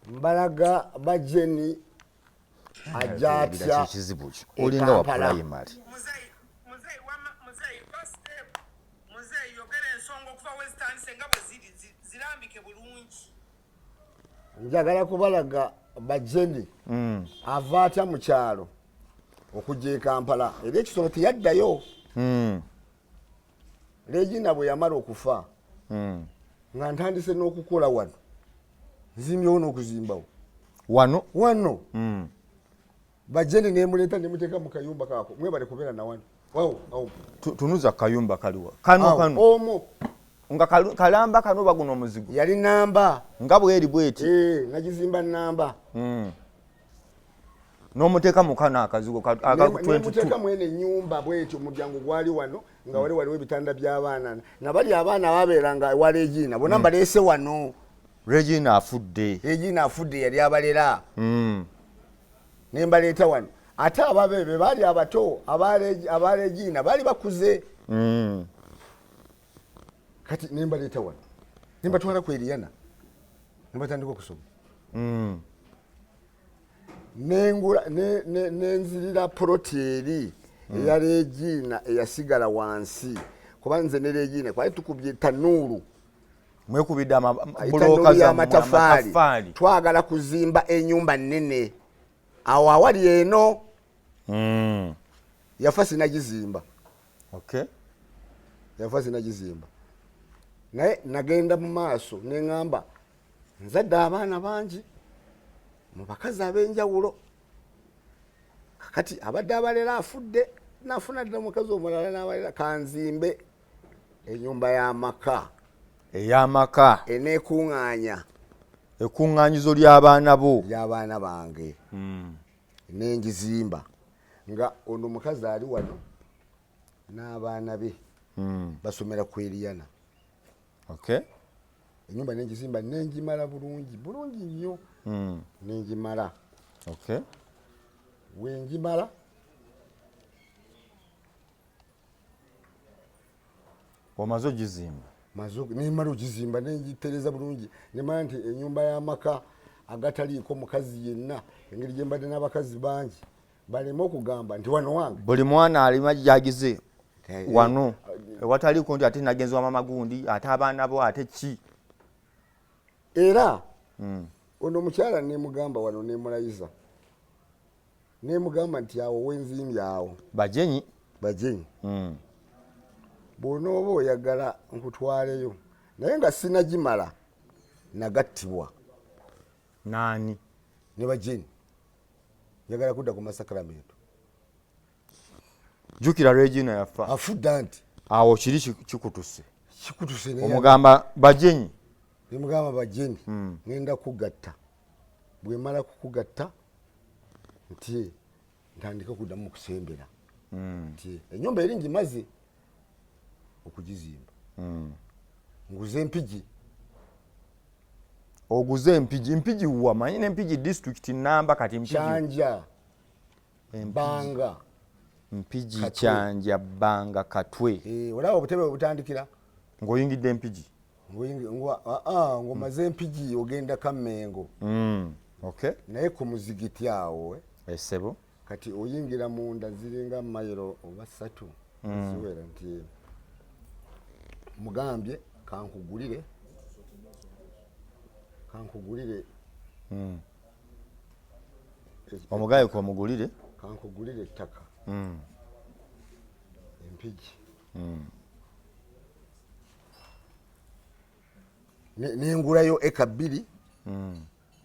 mbalaga bajeni ajatya kizibu olinga wa primary muzei yogera ensonga okuva westandise nga bwe zirambike bulungi. njagala kubalaga bajeni ava atya mu kyalo okujja e Kampala era ekisolo teyaddayo. Regina bwe yamala okufa nga ntandise n'okukola wano nzimbyewo n'okuzimbawo wano bajeni nemuleeta nemuteeka mu kayumba kaako mwebale kubeera na wano tunuza kayumba kaliwa kano omwo nga kalamba kano baguno omuzigo yali namba nga bweri bweti nagizimba namba n'omuteeka mukana akazigo nemuteeka mwene nyumba bweti omulyango gwali wano nga waliwo ebitanda by'abaana nabali abaana babeeranga ewa Regina bonna mbaleese wano. Regina afudde yali abalera nembaleeta wano ate ababebe baali abato aba Regina baali bakuze kati nembaleeta wano nembatwala ku Eliana nembatandika okusoma nenzirira proteri eya Regina eyasigala wansi kuba nze ne Regina kwali tukubye tanuuru mwekubidde buloka y'amataffaali twagala kuzimba ennyumba nnene awo awali eno yafa sinagizimba. Naye nagenda mu maaso neŋŋamba nzadde abaana bangi mu bakazi ab'enjawulo kakati abadde abalera afudde nafuna ddala omukazi omulala n'abalera kanzimbe ennyumba y'amaka ey'amaka eneekuŋŋaanya ekuŋŋaanyizo ly'abaana bange n'engizimba nga ono omukazi ali wano n'abaana be basomera ku Eliana. Ennyumba n'engizimba n'engimala bulungi nnyo n'engimala. Wengimala omaze ogizimba nemala ogizimba nengitereza bulungi nemala nti ennyumba y'amaka agataliiko mukazi yenna engeri gye mbadde n'abakazi bangi baleme okugamba nti wano wange buli mwana alima jagize wano ewataliiko nti ate nagenzi wa mama gundi ate abaana bo ate ki era ono omukyala nemugamba wano nemulayiza nemugamba nti awo wenzimbye awo bajenyi bw'onooba oyagala nkutwaleyo naye nga sinagimala nagattibwa naani ne bajeni njagala kudda ku masakramento. Jukira Regina yafa afudda nti awo kiri kikutuse omugamba bajeni nemugamba bajeni ngenda kugatta bwe mala kukugatta nti ntandika okuddamu okusembera nti ennyumba eri ngimaze okugizimba nguze empigi oguze empigi wamanyi n'empigi district namba kati Kyanja Banga mpigi Kyanja Banga Katwe olaba obutebe obutandikira ng'oyingidde empigi ng'omaze empigi ogenda Kamengo naye ku muzigiti awo essebo kati oyingira munda ziringa mayiro oba 3 ziwera nti mugambye kankugulire omugaye ko omugulire kankugulire ettaka empigi nengulayo eka 2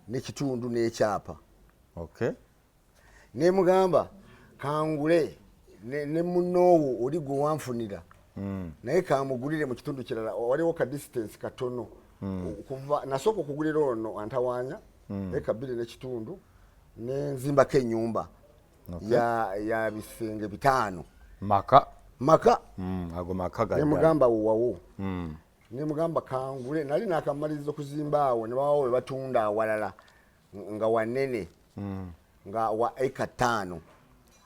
n'ekitundu n'ekyapa nemugamba kangule ne munoowo oli gwe wanfunira naye kamugulire mu kitundu kirala waliwo ka distance katono kuva nasooka okugulira ono antawaanya eka 2 n'ekitundu nenzimbako ennyumba ya bisenge 5 maka ago maka nemugamba wowawo nemugamba kangule nali nakamaliriza okuzimba awo ne bawawo we batunda awalala nga wanene nga wa eka 5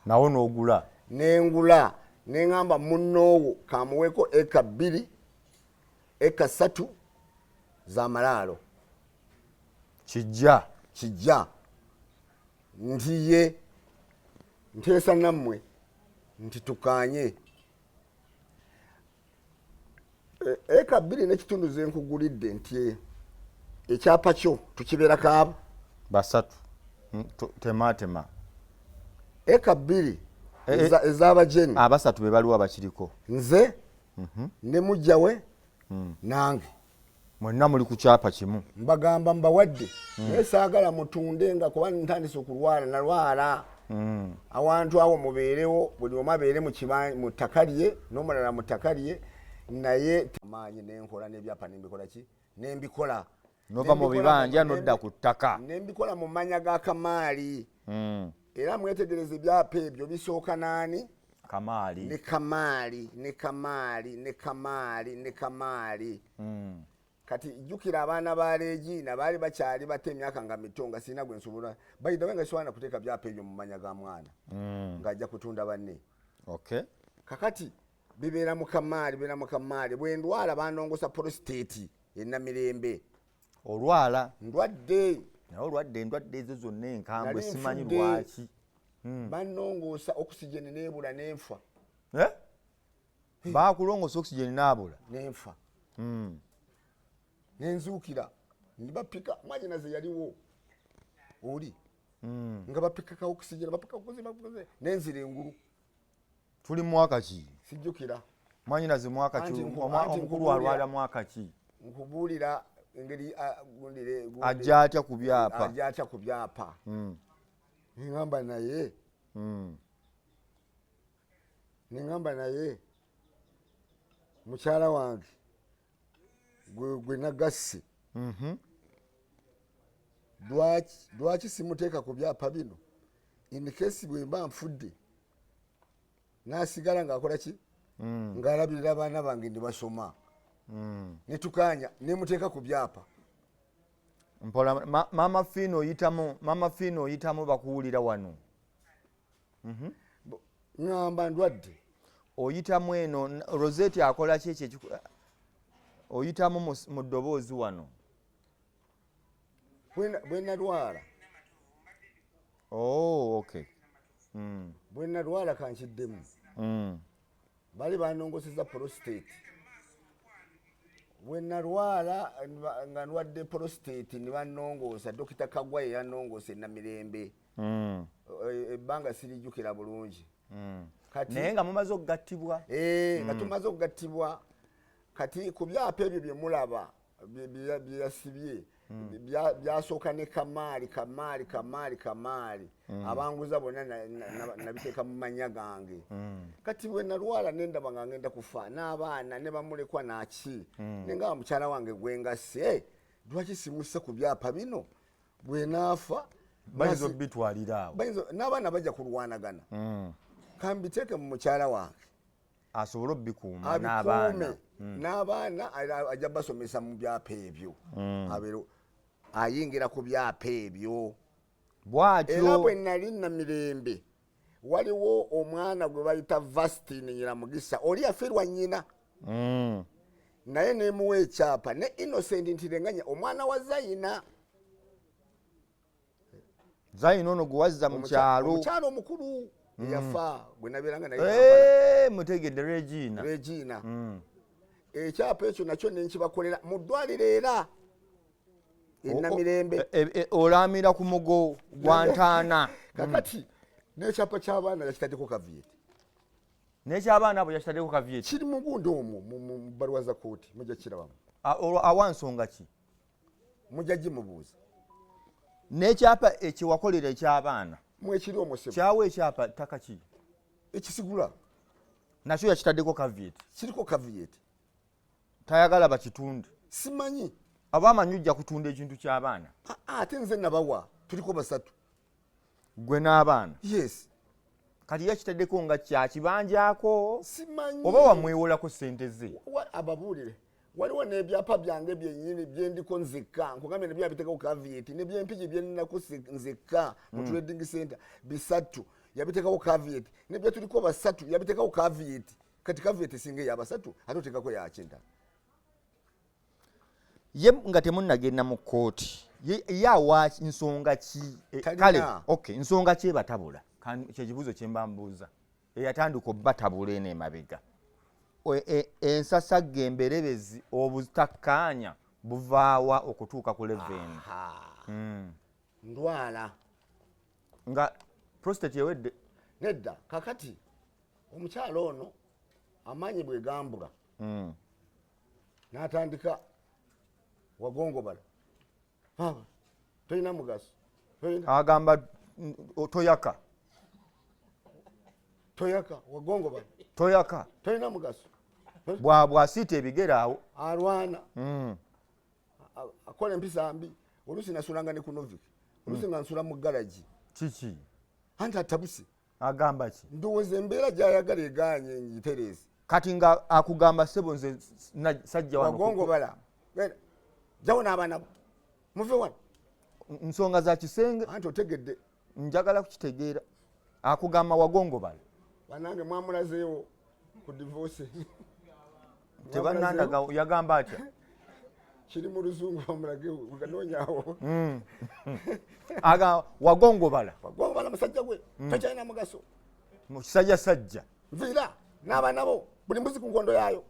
nawo n'ogula nengula nengamba munnoowo kamuweko eka 2 eka 3 za malaalo kijja nti ye nteesa nammwe nti tukanye eka 2 n'ekitundu zenkugulidde nti ekyapa kyo tukibeera kaaba basatu tema eka 2 ez'abajeni abasatu be baliwo abakiriko nze ne mujjawe nange mwenna muli ku kyapa kimu mbagamba mbawadde naye saagala mutunde nga kuba ntandise okulwala nalwala awantu awo mubeerewo buli omu abeere mu ttaka lye n'omulala mu ttaka lye naye amaanyi nenkola n'ebyapa nembikola ki nembikola nova mu bibanja nodda ku ttaka nembikola mu manya ga Kamaali era mwetegereze ebyapa ebyo bisooka naani Kamaali ne Kamaali kati jjukira abaana ba Regina baali bakyali bato emyaka nga mitonga sirina gwe nsobola bayitawe nga sisobola kuteeka byapa ebyo mu manya ga mwana ng'ajja kutunda banne kakati bibeera mu Kamaali bwe ndwala banongosa prostate ennamirembe olwala ndwadde endwadde ezo zonna enkambwe simanyi lwaki banongosa oxygen neebula nenfa bakulongosa oxygen naabula nenfa nenzuukira nibapika mwanyinaze yaliwo oli nga bapika ka oxygen bapika kuziba nenzira engulu tuli mwaka ki sijjukira mwanyinaze mwaka ki omukulu alwala mwaka ki nkubuulira engeri ajja atya ku byapa nengamba naye mukyala wange gwe nagasse lwaki simuteeka ku byapa bino in case bwe mba nfudde n'asigala ng'akola ki ng'alabirira abaana bange ne basoma netukanya nemuteeka ku byapa mpola mama Fino oyitamu bakuwulira wano ngamba ndwadde oyitamu eno Rosette akola ki ekyo oyitamu mu ddoboozi wano bwe nalwala okay bwe nalwala kankiddemu bali banongoseza prostate bwe nalwala nga ndwadde prostate ne bannongoosa Dr. Kagwa yanongoosa ennamirembe ebbanga sirijjukira bulungi naye nga mumaze okugattibwa nga tumaze okugattibwa kati ku byapa ebyo bye mulaba bye yasibye byasooka ne Kamaali abanguza bonna nabiteeka mu manya gange kati bwe nalwala nendaba nga ngenda kufa n'abaana ne bamulekwa naki nengaba mukyala wange gwengasse lwaki simusse ku byapa bino bwe naafa bayinza obitwalira awo n'abaana bajja kulwanagana kambiteeke mu mukyala wange asobole obikuuma n'abaana ajja basomesa mu byapa ebyo abeero ayingira ku byapa ebyo bwatyo era bwe nali namirembe waliwo omwana gwe bayita Vastine Nyiramugisa oli yafiirwa nnyina naye nemuwa ekyapa ne Innocent ntirenganya omwana wa Zayina ono gwe wazza mu kyalo omukyalo omukulu yafa gwe nabeeranga naye mutegedde Regina ekyapa ekyo nakyo nenkibakolera mu ddwaliro era ennamirembe olamira ku mugo gwa Ntaana kakati n'ekyapa ky'abaana yakitaddeko kaviyeti n'ekyabaana abo yakitaddeko kaviyeti kiri mu gundi omwo mu bbaluwa za kooti mujja kirabamu awa nsonga ki mujja gimubuuza n'ekyapa ekyo wakolera eky'abaana mwekiri omusebo kyawa ekyapa ttaka ki ekisigula nakyo yakitaddeko kaviyeti kiriko kaviyeti tayagala bakitunde simanyi abamanyi ojja kutunda ekintu ky'abaana ate nze nabawa tuliko basatu gwe n'abaana yes kati yakitaddeko nga kyakibanjako simanyi oba wamwewolako ssente ze ababuulire waliwo n'ebyapa byange byennyini byendiko nzekka nkugambye nebyo yabiteekako kaviyeti nebyempiki byeninaku nzekka mu trading center bisatu yabiteekako kaviyeti nebyo tuliko basatu yabiteekako kaviyeti kati kaviyeti singa eyabasatu ate oteekako yakinta ye nga temunnagenda mu kkooti yawa nsonga ki Talina. kale okay nsonga ki batabula kyekibuuzo kyembambuuza eyatandika obbatabula eno emabega ensasagge emberebezi obutakkaanya buvaawa okutuuka ku leveni ndwala nga prostate yewedde nedda kakati omukyalo ono amaanyi bwe gambula n'atandika wagongobala tolina mugaso agamba toyaka wagongobala toyaka tolina mugaso bw'asiita ebigere awo alwana akola empisa mbi oluusi nasulanga ne ku novik oluusi nga nsula mu galagi kiki anti atabuse agamba ki ndowooza embeera gy'ayagala eganye ngiterezi kati nga akugamba sebo nze sajja wagongobala jawo n'abaana bo muve wano nsonga za kisenge anti otegedde njagala kukitegeera akugamba wagongobala banange mwamulazeewo ku divorce tebanandaga yagamba atya kiri mu luzungu bamulage uganonyawo aga wagongobala musajja gwe tokyalina mugaso mukisajja sajja nviira n'abaana bo buli mbuzi ku nkondo yaayo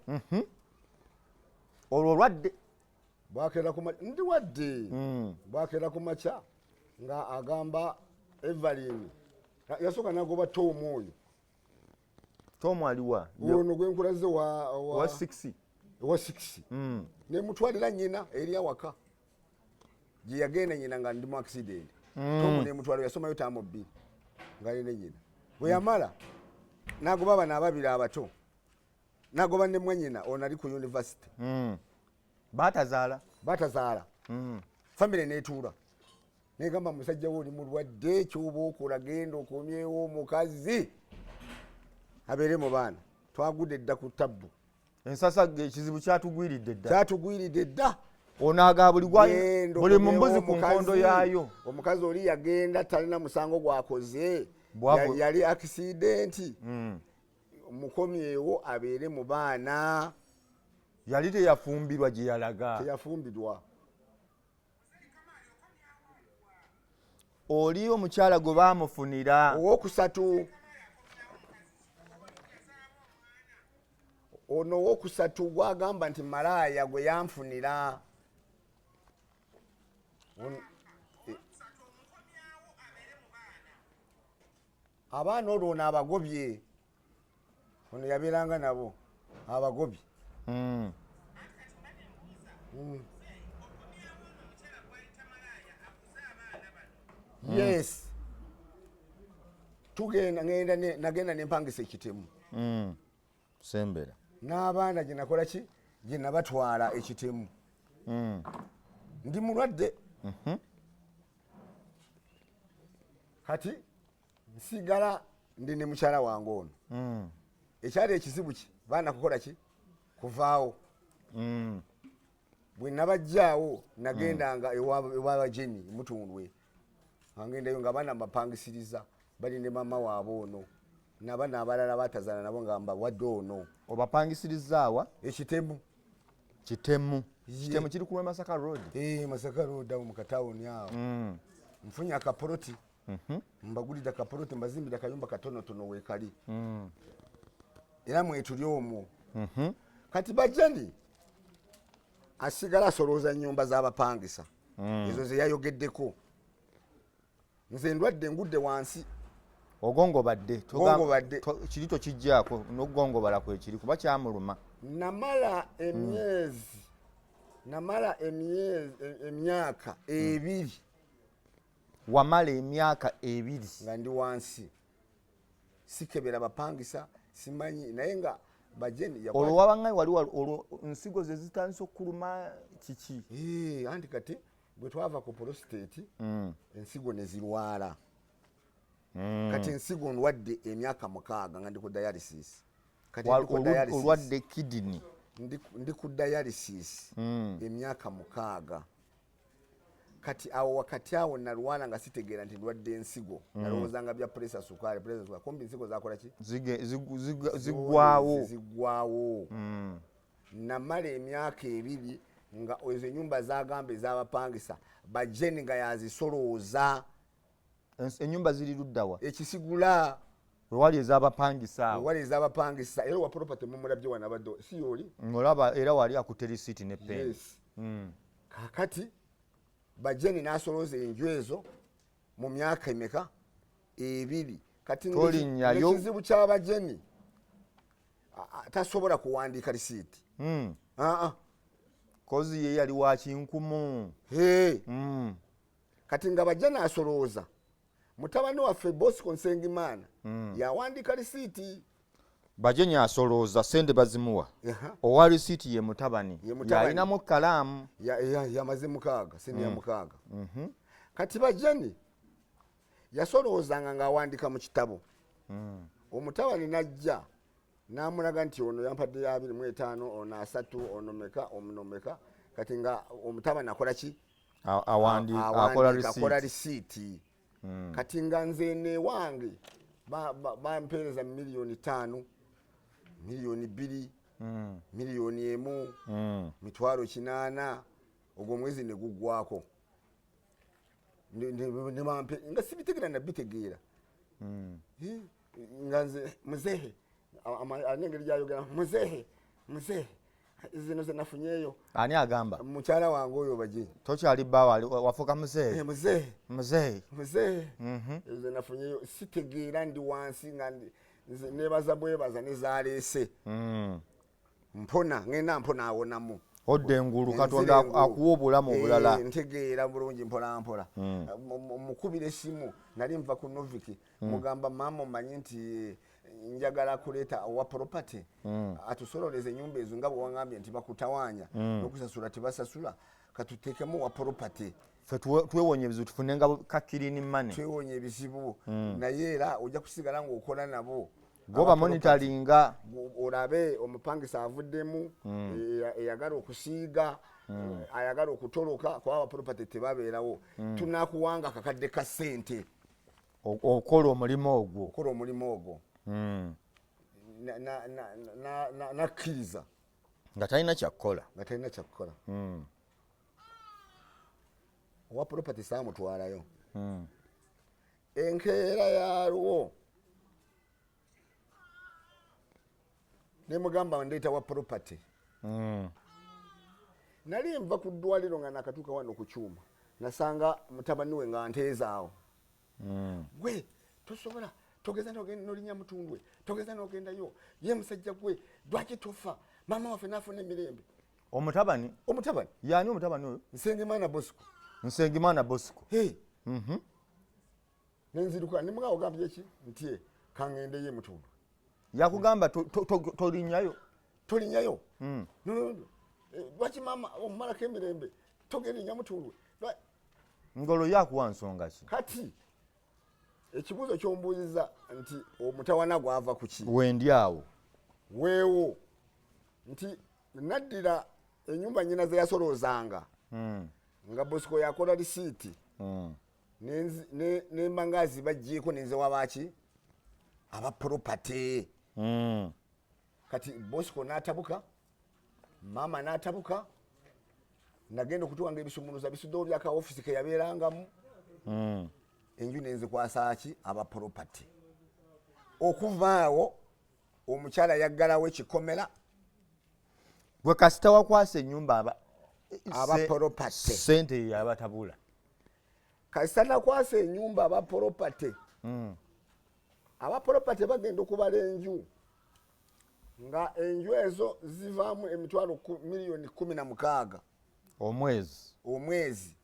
olwo olwadde bwakeera ku maca ndi wadde bwakeera ku maca nga agamba Evelyn yasooka n'agoba Tomu oyo Tomu aliwa ono gwe nkulaze wa 6 wa 6 ne mutwalira nyina eri awaka gye yagenda nyina nga ndi mu accident Tomu ne mutwalo yasomayo tamu 2 nga ne nyina bwe yamala n'agoba abana ababiri abato n'agoba ne mwanyina ono ali ku university batazaala famire netuula negamba musajja wo oli mulwadde kyoba okola genda okomyewo omukazi abeere mu baana twagudde dda ku tabbu ensasagge ekizibu kyatugwiridde dda onaaga buli mumbuzi ku nkondo yaayo omukazi oli yagenda talina musango gwakoze yali akisidenti mukomyewo abeere mu baana yali teyafumbirwa gye yalaga teyafumbirwa oli omukyala gwe baamufunira owokusatu ono owokusatu gwagamba nti malaaya gwe yanfunira abaana olwo ono abagobye ono yabeeranga nabo abagobye yes nagenda nempangisa ekitemu sembera n'abaana gye nakola ki gye nabatwala ekitemu ndi mulwadde kati nsigala ndi ne mukyala wange ono ekyali ekizibu ki baana kukola ki kuvaawo bwe nabajjaawo nagendanga ewabajeni mutundwe angendayo nga baana mbapangisiriza bali ne mama waabwe ono n'abaana abalala batazaala nabo nga mbawadde ono obapangisirizaawa ekitemu kitemu kiri ku Masaka Road Masaka Road awo mu katawuni awo nfunye akapoloti mbagulira akapoloti mbazimbira akayumba katonotono weekali era mwetuli omwo kati bajjani asigala asolooza nnyumba z'abapangisa ezo ze yayogeddeko nze ndwadde ngudde wansi ogongobadde kiri tokijjaako n'okugongobala kwekiri kuba kyamuluma namala emyaka 2 wamala emyaka 2 nga ndi wansi sikebera bapangisa simanyi naye nga bajeni olwo wabangaye wali olwo nsigo ze zitandise okuluma kiki anti kati bwe twava ku prostate ensigo ne zirwala kati ensigo ndwadde emyaka 6 nga ndi ku dialysis kati olwadde kidney ndi ku dialysis emyaka 6 kati awo wakati awo nalwala nga sitegeera nti ndwadde ensigo nalowoozanga bya pressure sukali kumbi ensigo zakola ki ziggwaawo namala emyaka 2 nga ezo ennyumba zagamba ez'abapangisa bajeni nga yazisolooza ennyumba ziri luddawa ekisigula wewali ez'abapangisa awo wali ez'abapangisa era wa property mumulabye wanabadde si yoli ng'olaba era wali akutte risiiti ne peni yes kakati bajeni n'asolooza enju ezo mu myaka emeka 2 kati Tolinnyayo. ekizibu ky'abajeni tasobola kuwandiika risiiti kozi ye yali wa kinkumu kati nga bajeni asolooza mutabani waffe Bosco Nsengimana yawandiika risiiti bajeni asolooza sente bazimuwa owa risiiti ye mutabani yalinamu kalaamu yamaze 6 senior 6 kati bajeni yasoloozanga ng'awandiika mu kitabo omutabani najja n'amulaga nti ono yampadde 25 ono 3 ono meka ono meka kati nga omutabani akola ki akola risiiti kati nga nze newange bampeereza miliyoni 5 miliyoni 2 miliyoni 1 mitwalo 8 ogwo mwezi ne guggwako nga sibitegera nabitegeera nga nze muzehe anengeri gyayogera muzehe zino zenafunyeyo ani agamba mukyala wange oyo baje tokyali bbawa wafuuka muzehe muzehe zenafunyeyo sitegeera ndi wansi nga nze nebaza bwebaza nezaleese mpona ngenda mpona awonamu odde engulu katonda akuwa obulamu obulala ntegeera bulungi mpola mpola mukubira essimu nali nva ku Noviki mugamba maama omanyi nti njagala kuleeta owa property atusololeze ennyumba ezo nga bwe wangambye nti bakutawaanya n'okusasula tebasasula katuteekemu wa property ffe twewonye ebizibu tufunenga kakirini mane twewonye ebizibu naye era ojja kusigala ng'okola nabo goba monitoringa olabe omupangisa avuddemu eyagala okusiiga ayagala okutoloka kuba abaproperty tebabeerawo tunakuwanga kakadde ka ssente okola omulimu ogwo nakkiriza nga talina kyakkola owa property saamutwalayo enkeera yaalwo nemugamba ndeeta wa property nali nva ku ddwaliro nga nakatuuka wano ku kyuma nasanga mutabani we nga nteezaawo gwe tosobola togeza nolinya mutundwe togeza nogendayo ye musajja gwe lwaki tofa maama waffe naafuna emirembe omutabani yaani omutabani oyo Nsengimana Bosco nenziruka nemugaa ogambye ki nti kangendeyo mutundwe yakugamba tolinyayo lwaki maama omumalako emirembe togerinya mutundwe ngolo yakuwa nsonga ki kati ekibuuzo kyombuuziza nti omutawana gwava ku ki wendi awo weewo nti naddira ennyumba nnyina ze yasoloozanga nga Bosco yakola risiiti nemba nga azibajjeeko nenze wabaki abaproperty kati Bosco n'atabuka maama n'atabuka nagenda okutuwanga ebisumuluza bisuddewo byaka ofisi ke yabeerangamu enju nenzikwasa ki abaproperty okuvaawo omukyala yaggalawo ekikomera gwe kasita wakwasa ennyumba abaproperty sente yabatabula kasita nakwasa ennyumba abaproperty abaproperty bagenda okubala enju nga enju ezo zivaamu emitwalo miliyoni 16 omwezi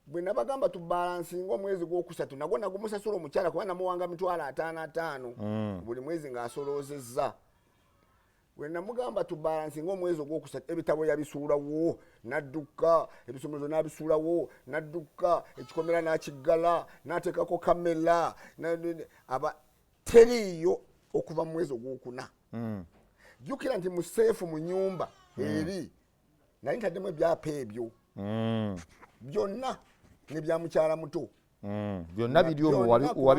bwe nabagamba tubalansinga omwezi gwokusatu nagwo nagumusasula omukyala kuba namuwanga mitwalo 55 buli mwezi ng'asoloozezza bwe namugamba tubalansinga omwezi ogwokusatu ebitabo yabisuulawo nadduka ebisomero n'abisuulawo nadduka ekikomera n'akiggala n'ateekako kamera teriiyo okuva mu mwezi ogwokuna jjukira nti museefu mu nyumba eri nali ntaddemu ebyapa ebyo byonna nebya mukyala muto byonna biri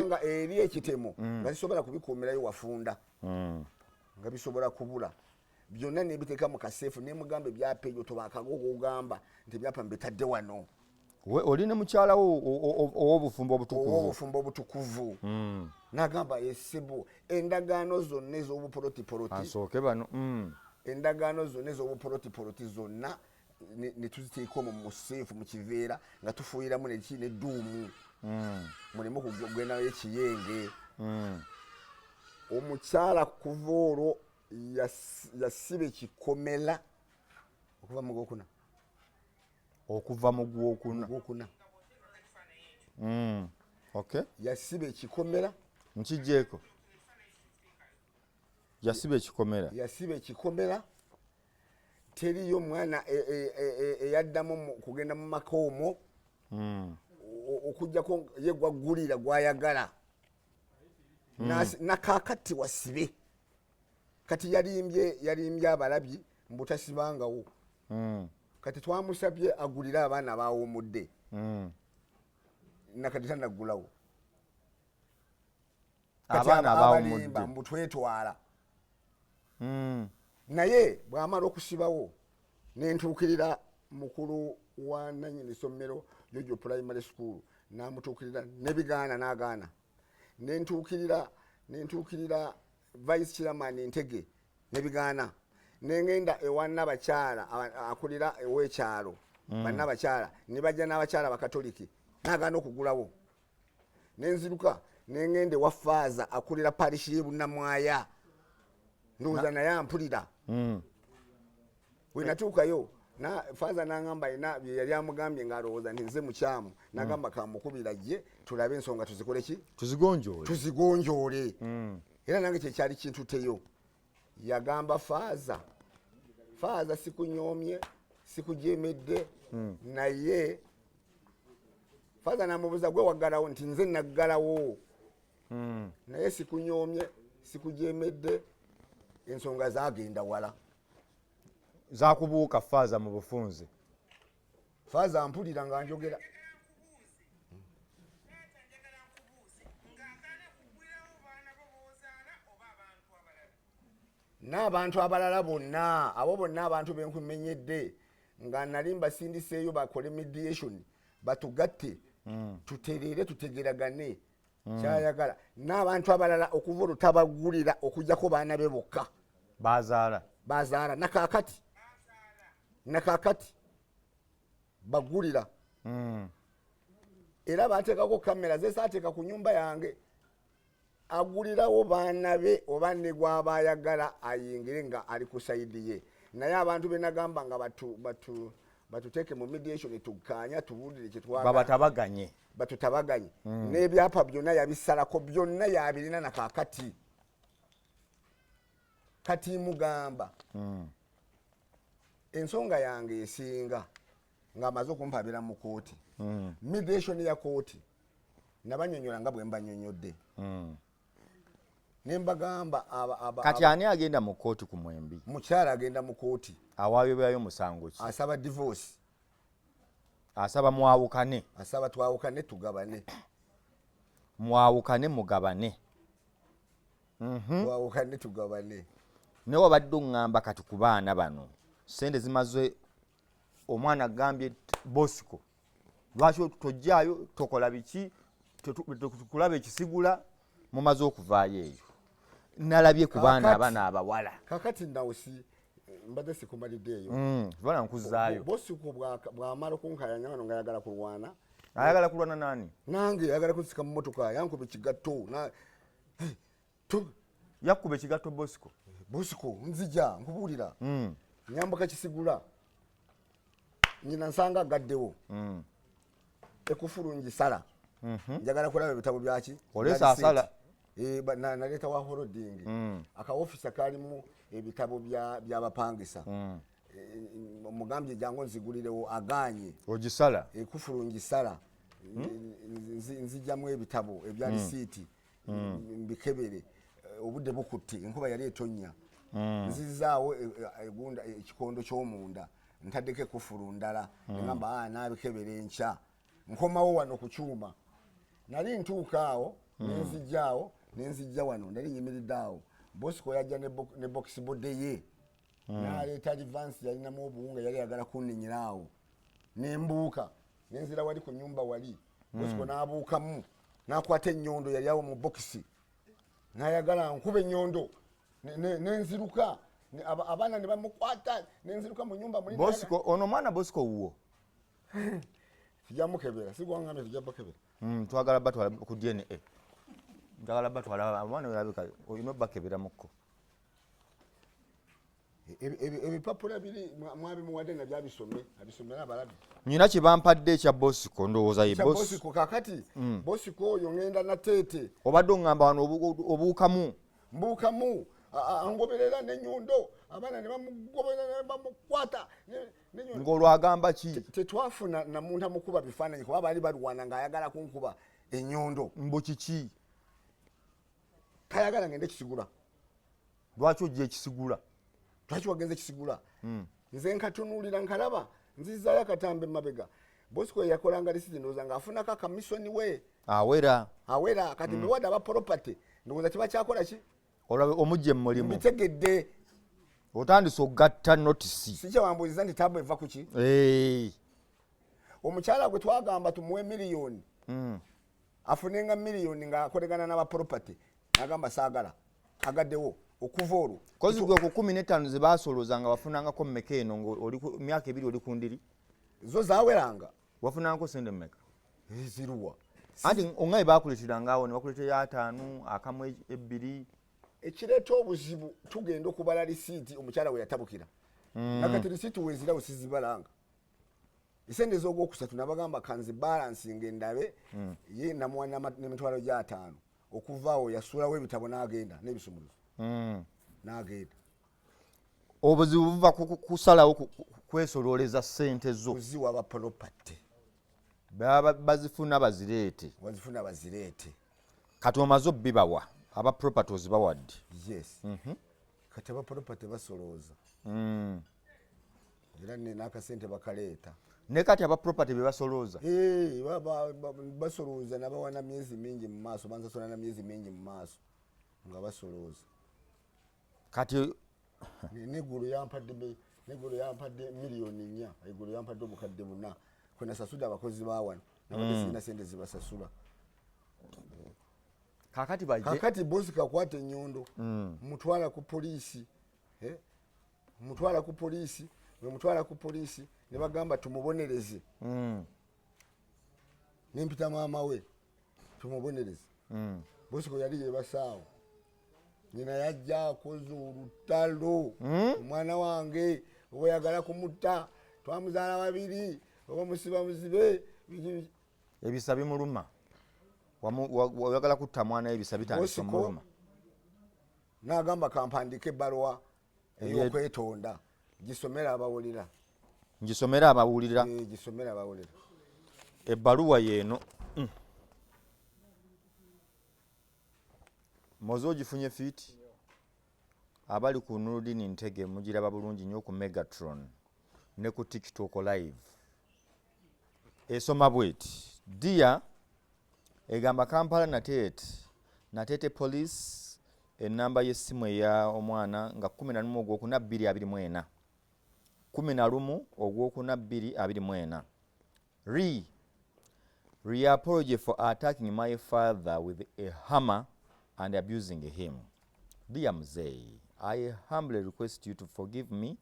nga eri ekitemo nga bisobola kubikuumirayo wafunda nga bisobola kubula byonna nebiteeka mu kaseefu nemugamba ebyapa ebyo tobakago ogamba nti ebyapa mbitadde wano oli ne mukyala wo ow'obufumbo obutukuvu n'agamba essebo endagaano zonna ez'obupolotipoloti ansooke bano endagaano zonna ez'obupolotipoloti zonna ne tuziteeka omwo mu seefu mu kiveera nga tufuuyiramu n'edduumu mulimu kugwendayo ekiyenge omukyala kuva olwo yasiba ekikomera okuva mu gwokuna okay yasiba ekikomera nkigyeko yasiba ekikomera teriyo mwana eyaddamu kugenda mu maka omwo okugjako ye gwaggulira gwayagala nakakati wasibe kati yalimbye abalabyi mbutasibangawo kati twamusabye agulire abaana bawomudde nakati tanaggulawo abaana bawomudde mbutwetwala naye bw'amala okusibawo nentuukirira mukulu wa nannyini ssomero Jojo Primary School namutuukirira nebigaana n'agaana nentuukirira vice chairman Ntege nebigaana nengenda ewanna abakyala akulira ewekyalo banna abakyala ne bajja n'abakyala bakatoliki n'agaana okugulawo nenziruka nengende wa faaza akulira parish y'Ebunamwaya ndowooza naye ampulira wenatuukayo na faaza n'angamba ina bye yali amugambye ng'alowooza nti nze mukyamu n'agamba kamukubira gye tulabe ensonga tuzikole ki tuzigonjoole era nange kyekyali kintuteyo yagamba faaza sikunyoomye sikujemedde naye faaza namubuuza gwe waggalawo nti nze naggalawo naye sikunyoomye sikujemedde ensonga zagenda wala zakubuuka faaza mu bufunze faaza ampulira nga njogera n'abantu abalala bonna abo bonna abantu benkumenyedde nga nali mbasindiseeyo bakole mediation batugatte tutereere tutegeragane kyayagala n'abantu abalala okuva olwo tabagulira okugjako baana be bokka bazaala nakakati bagulira era bateekako kamera zesaateeka ku nyumba yange agulirawo baana be oba ne gwaba ayagala ayingire nga ali ku sayidi ye naye abantu benagamba nga batuteeke mu mediation tukkaanya tubuulire babatabaganye batutabaganye n'ebyapa byonna yabisalako byonna yabirina nakakati kati mugamba ensonga yange esinga ng'amaze okumpabira mu kooti mediation ya kooti nabanyonyola nga bwe mbanyonyodde nembagamba kati ani agenda mu kooti ku mwembi mukyala agenda mu kooti awayobyayo musango ki asaba divorce asaba mwawukane asaba twawukane tugabane mwawukane mugabane twawukane tugabane ne wabadde oŋŋamba kati ku baana bano sente zimaze omwana agambye Bosco lwaki tojjaayo tokola biki tukulaba ekisigula mumaze okuvaayo eyo nalabye ku baana abana abawala kakati nawusi mbadde sikumalidde eyo bana nkuzaayo Bosco bw'amala okunkayanya wano ng'ayagala kulwana ayagala kulwana nani nange ayagala kuzika mu motoka yankuba ekigatto yakkuba ekigatto Bosco nzija nkubuulira nyambuka kisigula nyina nsanga agaddewo ekufulu ngisala njagala kulaba ebitabo byaki olesa asala naleeta wa horoding akaofisa kalimu ebitabo byabapangisa mugambye jangu nzigulirewo aganye ogisala ekufulu ngisala nzijjamu ebitabo ebya lisiiti mbikebere obudde bukutte enkuba yali etonnya nzizaawo egunda ekikondo ky'omunda ntaddeko ekufulu ndala ngamba naabikebera enkya nkomawo wano ku kyuma nali ntuuka awo nenzijja wano nali nyimiridde awo Bosco yajja ne box bode ye naleeta advance yalinamu obuwunga yali yagala kunninyira awo nembuuka nenzira wali ku nyumba wali Bosco n'abuukamu n'akwata ennyondo yali awo mu bokisi n'ayagala nkube ennyondo nenziruka abaana ne bamukwata nenziruka mu nyumba muli Bosco ono mwana Bosco wuwo tujamukebera sigwangambe tujabakebera twagala batwala ku DNA njagala batwala abaana olabika olina bakebera mukko ebipapula biri mwabimuwadde nga byabisome abisomera abalabi nyina kye bampadde ekya Bosco ndowooza ye Bosco kakati Bosco oyo ngenda na Tete obadde oŋŋamba wano obuukamu mbuukamu angoberera n'ennyondo abaana ne bamugoberera ne bamukwata ng'olwo agamba ki tetwafuna namuntu amukuba bifaananyi kuba baali balwana ng'ayagala kunkuba ennyondo mbu kiki tayagala ngende kisigula lwaki ojja ekisigula lwaki wagenze kisigula nze nkatunuulira nkalaba nzizaayo akatambe mabega Bosco yakolanga lisiti ndowooza ng'afunako akamisoni we awera kati bewadde abaporopate ndowooza tebakyakola ki olabe omujje mu mulimu bitegedde otandise okugatta notisi sikyawambuuliza nti tabu eva ku ki omukyala gwe twagamba tumuwe miliyoni afunenga miliyoni ng'akolegana n'abaporopate n'agamba saagala agaddewo okuva olwo kozi gwe ku 15 ze basolozanga wafunangako mmeka eno ng'oli ku myaka 2 oli ku ndiri zo zaaweranga wafunangako sente mmeka ziruwa anti oŋŋaye bakuleeteranga awo ne bakuleetera 5 akamu 2 ekireeta obuzibu tugenda okubala lisiiti omukyala we yatabukira nakati lisiiti wezirawo sizibalanga esente z'ogwokusatu nabagamba kanzi balansinga endabe ye namuwa n'emitwalo gya 5 okuvaawo yasuulawo ebitabo n'agenda n'ebisumuluzo n'agenda obuzibu buva kusalawo kwesolooleza ssente zo kuziwa abaporopate baba bazifuna bazireete kati omaze obbibawa aba properties bawadde yes kati abaporopate basolooza era n'akasente bakaleeta ne kati aba property be basolooza basolooza nabawana myezi mingi mu maaso bansasola na myezi mingi mu maaso nga basolooza kati negulu yampadde miliyoni 4 egulu yampadde obukadde 4 kwe nasasudde abakozi bawano nabadde sirina sente zibasasula kakati bosi kakwata ennyondo mutwala ku poliisi ne bagamba tumubonereze nempita maama we tumubonereze bosi ko yali yebasaawo nina yajja akoze olutalo omwana wange oyagala kumutta twamuzaala babiri oba musiba muzibe ebisa bimuluma wayagala kutta mwana ebisa bitandise muluma n'agamba kampandika ebbaluwa ey'okwetonda gisomera abawulira ebbaluwa yeeno mozo ogifunye fiiti abali ku Nurudini Ntege mugiraba bulungi nnyo ku Megatron ne ku TikTok live esoma bweti dia egamba Kampala Natete police enamba y'essimu eya omwana nga 11 ogwokuna 224 11 ogwokuna 224 re apology for attacking my father with a hammer and abusing him. Dear Mzee, I humbly request you to forgive me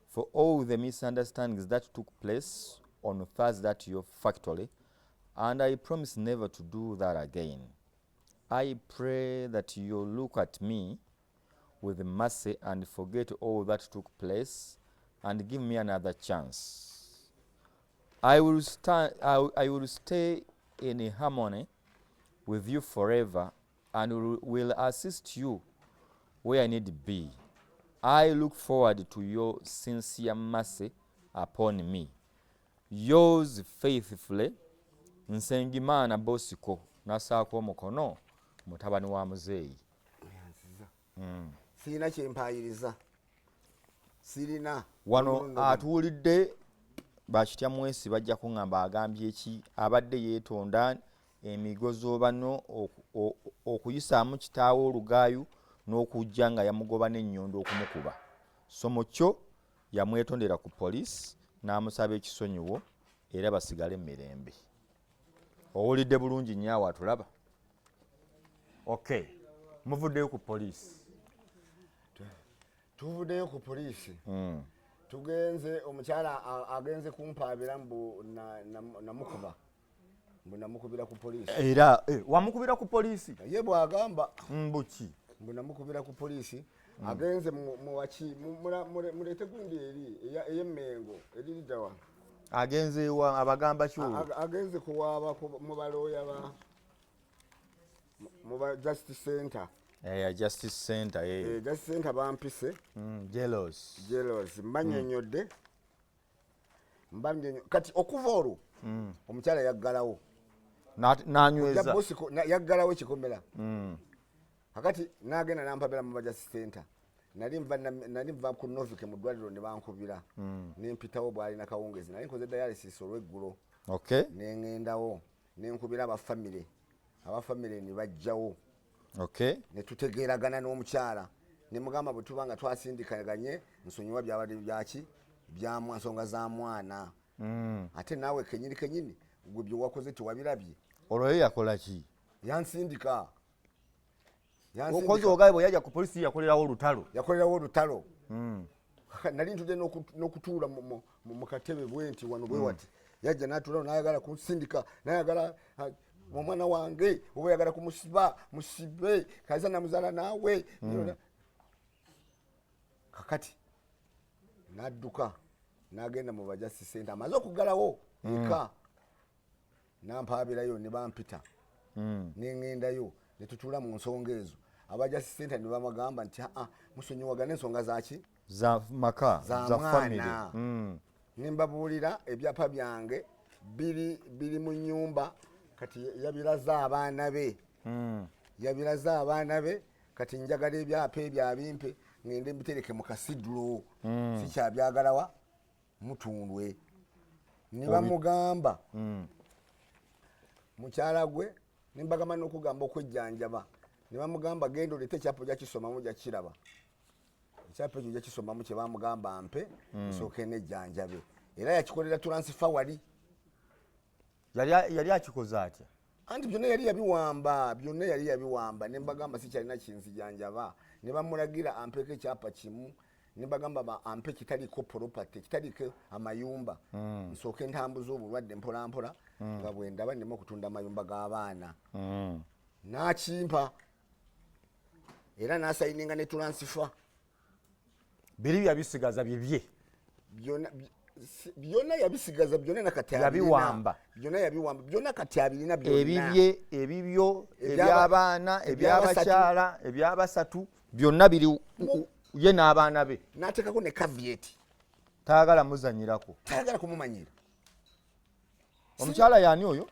for all the misunderstandings that took place on Thursday at your factory, and I promise never to do that again. I pray that you look at me with mercy and forget all that took place and give me another chance. I will stay in harmony with you forever and will assist you where I need to be. I look forward to your sincere mercy upon me. Yours faithfully, Nsengimana Bosco, nasaako omukono mutabani wa muzeeyi. Sirina kyempayiriza. Sirina. Wano atuwulidde bakitya mwesi bajja kuŋŋamba agambye eki abadde yeetonda emigozo bano okuyisaamu kitaawe olugaayu n'okujja nga yamugoba n'ennyondo okumukuba. So mu kyo yamwetondera ku poliisi n'amusaba ekisonyiwo era basigale mirembe. Owulidde bulungi nnyo awo atulaba? Okay, muvuddeyo ku poliisi. Tuvuddeyo ku poliisi. Tugenze omukyala agenze kumpaabira mbu namukuba. Mbu namukubira ku poliisi. Era wamukubira ku poliisi? Ye bw'agamba. Mbuki? Mbu namukubira ku poliisi. Agenze mulete gundi eri ey'Emmengo eriridawa. Agenze ewa abagamba ki? Agenze kuwaaba mu balooya mu ba Justice Center. Justice Center. Justice Center bampise. Jealous. Mbanyonyodde. Kati okuva olwo omukyala yaggalawo. N'anyweza. Yaggalawo ekikomera. Kakati n'agenda n'ampabira mu Justice Center. Nali nva ku Novik mu ddwaliro ne bankubira. Nempitawo bw'alina kawungezi. Nali nkoze dialysis olw'eggulo. Okay. Nengendawo. Nenkubira abafamile. Abafamile ne bajjawo. Okay. Ne tutegeeragana n'omukyala. Ne mugamba bwe tuba nga twasindikaganye nsonyiwa byabadde byaki bya nsonga za mwana. Ate naawe kenyini gwe bye wakoze tewabirabye. Olwo ye yakola ki? Yansindika. Okoze ogaye bwe yajja ku poliisi yakolerawo olutalo. Nali ntudde n'okutuula mu katebe bwenti wano bwe wati. Yajja n'atuulawo n'ayagala kunsindika, n'ayagala omwana wange oba yagala kumusiba musibe kaza namuzaala naawe. Kakati n'adduka n'agenda mu Justice Center amaze okuggalawo eka n'ampaabirayo ne bampita n'engendayo ne tutuula mu nsonga ezo. Aba Justice Center ne bamagamba nti musonyiwagane ensonga zaki za maka za family. Ne mbabuulira ebyapa byange biri mu nnyumba. Kati yabiraza abaana be kati njagala ebyapa ebyabimpe ngende mbitereke mu kasidro sikyabyagalawa mutundwe. Ne bamugamba mukyala gwe nimbagamba n'okugamba okwejjanjaba. Ne bamugamba genda olete ekyapo gyakisomamu gyakiraba. Ekyapo ekyo gyakisomamu kye bamugamba mpe nsooke n'ejjanjabe. Era yakikolera transfer wali. Yali akikoze atya? Anti byonna yali yabiwamba. Ne mbagamba sikyalina kinzijanjaba. Ne bamulagira ampeke ekyapa kimu. Ne bagamba ampe kitaliko property, kitaliko amayumba. Nsooke ntambuza obulwadde mpola nga bwe ndaba nneme okutunda amayumba g'abaana. N'akimpa. Era n'asayininga ne transfer. Biri byabisigaza bibye. Byonna yabisigaza byonna nakati yabiwamba. Byonna kati abirina byonna. Ebibyo eby'abaana eby'abakyala eby'abasatu byonna biri ye n'abaana be. N'ateekako ne caveat. Tayagala muzanyirako. Tayagala kumumanyira. Omukyala yani oyo?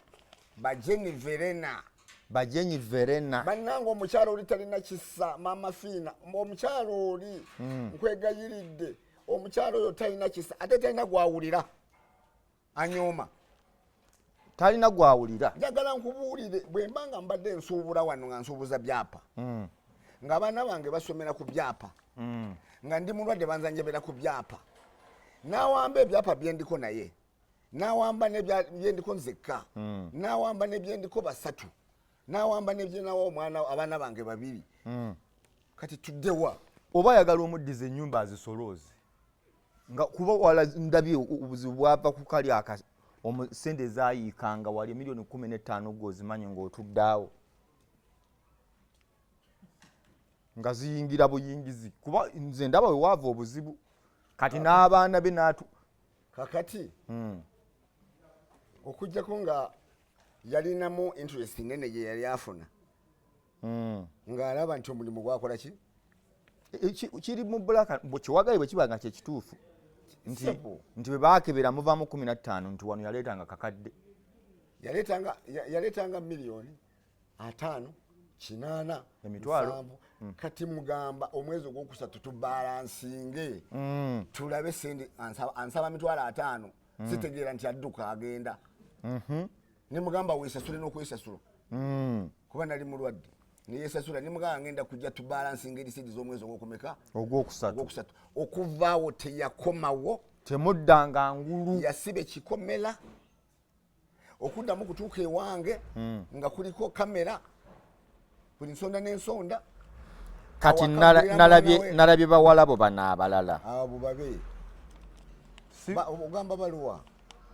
Bajenyi Verena. Bannange omukyala oli talina kisa Mama Fina. Omukyala oli nkwegayiridde. Omukyala oyo talina kisa ate talina gwawulira. Anyooma. Talina gwawulira. Njagala nkubuulire bwe mbanga mbadde nsuubula wano nga nsuubuza byapa. Ng'abaana bange basomera ku byapa. Nga ndi mulwadde banzanjabira ku byapa. N'awamba ebyapa byendiko naye. N'awamba n'ebyendiko nzekka. N'awamba n'ebyendiko basatu. N'awamba n'ebyenawo omwana abaana bange babiri. Kati tuddewa. Oba ayagala omuddiza ennyumba azisolooze. Nga kuba wala ndabye obuzibu bwava ku kali sente zaayiikanga wali milioni 15 gwozimanyi ng'otuddaawo. Nga ziyingira buyingizi. Kuba nze ndaba we waava obuzibu. Kati n'abaana be n'atu. Kakati. Okujjako nga yalinamu interest nene gye yali afuna. Ng'alaba nti omulimu gwakola ki? Kiri mu bulaka kiwagaye bwe kiba nga kye kituufu. Nti bwe baakebera muvaamu 15 nti wano yaleetanga kakadde. Yaleetanga miliyoni 5, 8, emitwalo. Kati mugamba omwezi ogwokusatu tubalansinge. Tulabe sente ansaba mitwalo 5. Sitegeera nti adduka agenda. Ne mugamba weesasule n'okwesasula. Kuba nali mulwadde. Niyesasula ne mugamba ngenda kujja tubalansinga erisidi z'omwezi ogwokumeka? Ogwokusatu. Okuvaawo teyakomawo. Temuddanga ngulu. Yasiba ekikomera. okuddamu kutuuka ewange nga kuliko kamera buli nsonda n'ensonda kati awaka kulira mwana we. nalabye bawalabo bano abalala abo babe ogamba baluwa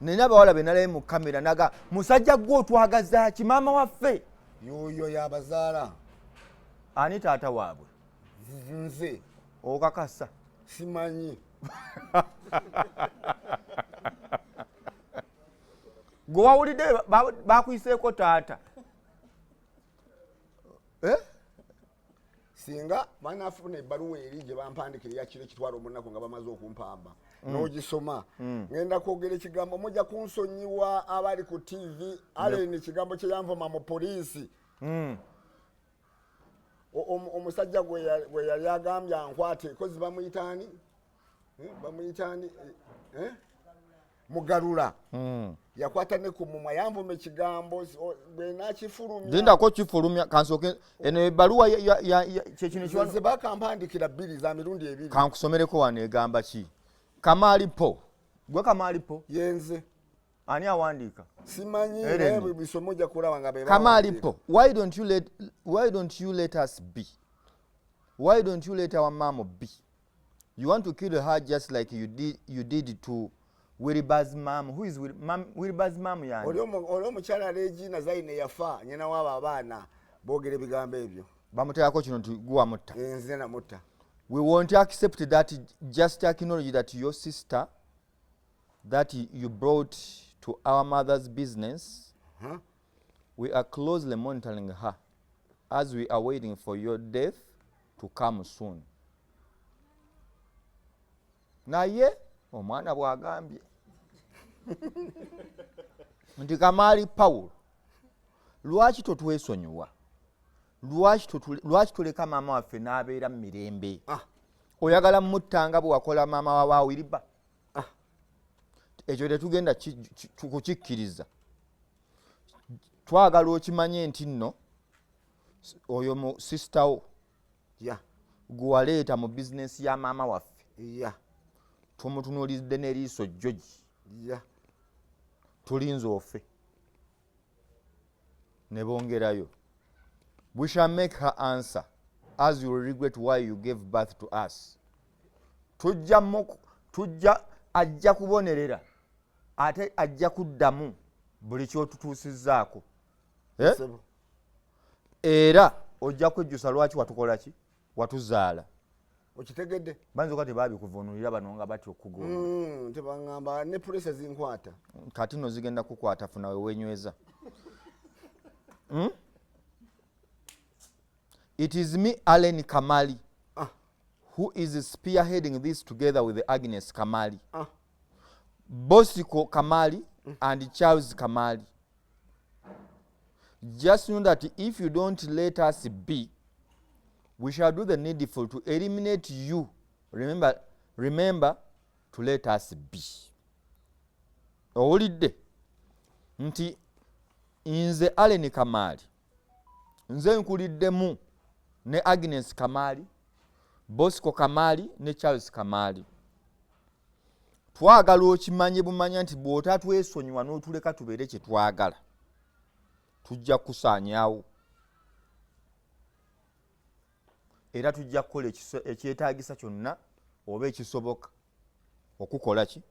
nina abawala be nalabye mu kamera naga musajja gwe otwagaza ki maama waffe yoyo yabazaala ani taata waabwe nze okakasa simanyi gwe wawulidde bakuyiseeko taata singa banafuna ebbaluwa eri gye bampandikira yakiro ekitwala omunaku nga bamaze okumpamba n'ogisoma ngenda kwogera ekigambo mujja kunsonyiwa abali ku tv aleni ekigambo kye yanvuma mu poliisi omusajja gwe yali agambye ankwate kozi bamuyitaani Mugarura yakwata ne ku mumwa yanvuma ekigambo bwe nakifulumya ndindako kifulumya kansoke eno ebbaluwa kyekino kiwanze bakampandikira bbiri za mirundi ebiri kankusomereko wano egamba ki Kamali Po gwe Kamali Po yenze ani awandiika simanyi naye bisomo ojja kulaba nga be Kamali Po why don't you let us be why don't you let our mom be you want to kill her just like you did to Wilbur's mom. Who is Wilbur's mom yani? Oli omukyala Regina Zaine yafa nyina wabo abaana boogera ebigambo ebyo. Bamuteekako kino nti guwa mutta. Nze na mutta. We won't accept that just acknowledge that your sister that you brought to our mother's business. We are closely monitoring her as we are waiting for your death to come soon. Naye omwana bwagambye nti Kamali Paulo lwaki totwesonyiwa lwaki tuleka maama waffe n'abeera mu mirembe oyagala muttanga bwe wakola maama wa Wawiriba ekyo tetugenda kukikkiriza twagala okimanye nti nno oyo mu sister wo gwe waleeta mu bizinesi ya maama waffe tumutunuulidde n'eriiso jjogi tulinze ofe ne bongerayo we shall make her answer as you regret why you gave birth to us ajja kubonerera ate ajja kuddamu buli kyotutuusizzaako era ojja kwejjusa lwaki watukola ki watuzaala okitegedde banzoka tebabikuvuunulira bano nga batya okugona tebaŋŋamba ne pulesa zinkwata kati nno zigenda kukwata funa we wenyweza It is me, Allen Kamali, who is spearheading this together with Agnes Kamali, Bosiko Kamali, and Charles Kamali. Just know that if you don't let us be, we shall do the needful to eliminate you. Remember to let us be. Owulidde nti nze Allen Kamali nze nkuliddemu ne Agnes Kamali, Bosco Kamali ne Charles Kamali. Twagala okimanye bumanya nti bw'otatwesonyiwa n'otuleka tubeere kye twagala tujja kusaanyaawo era tujja kukola ekyetaagisa kyonna oba ekisoboka okukola ki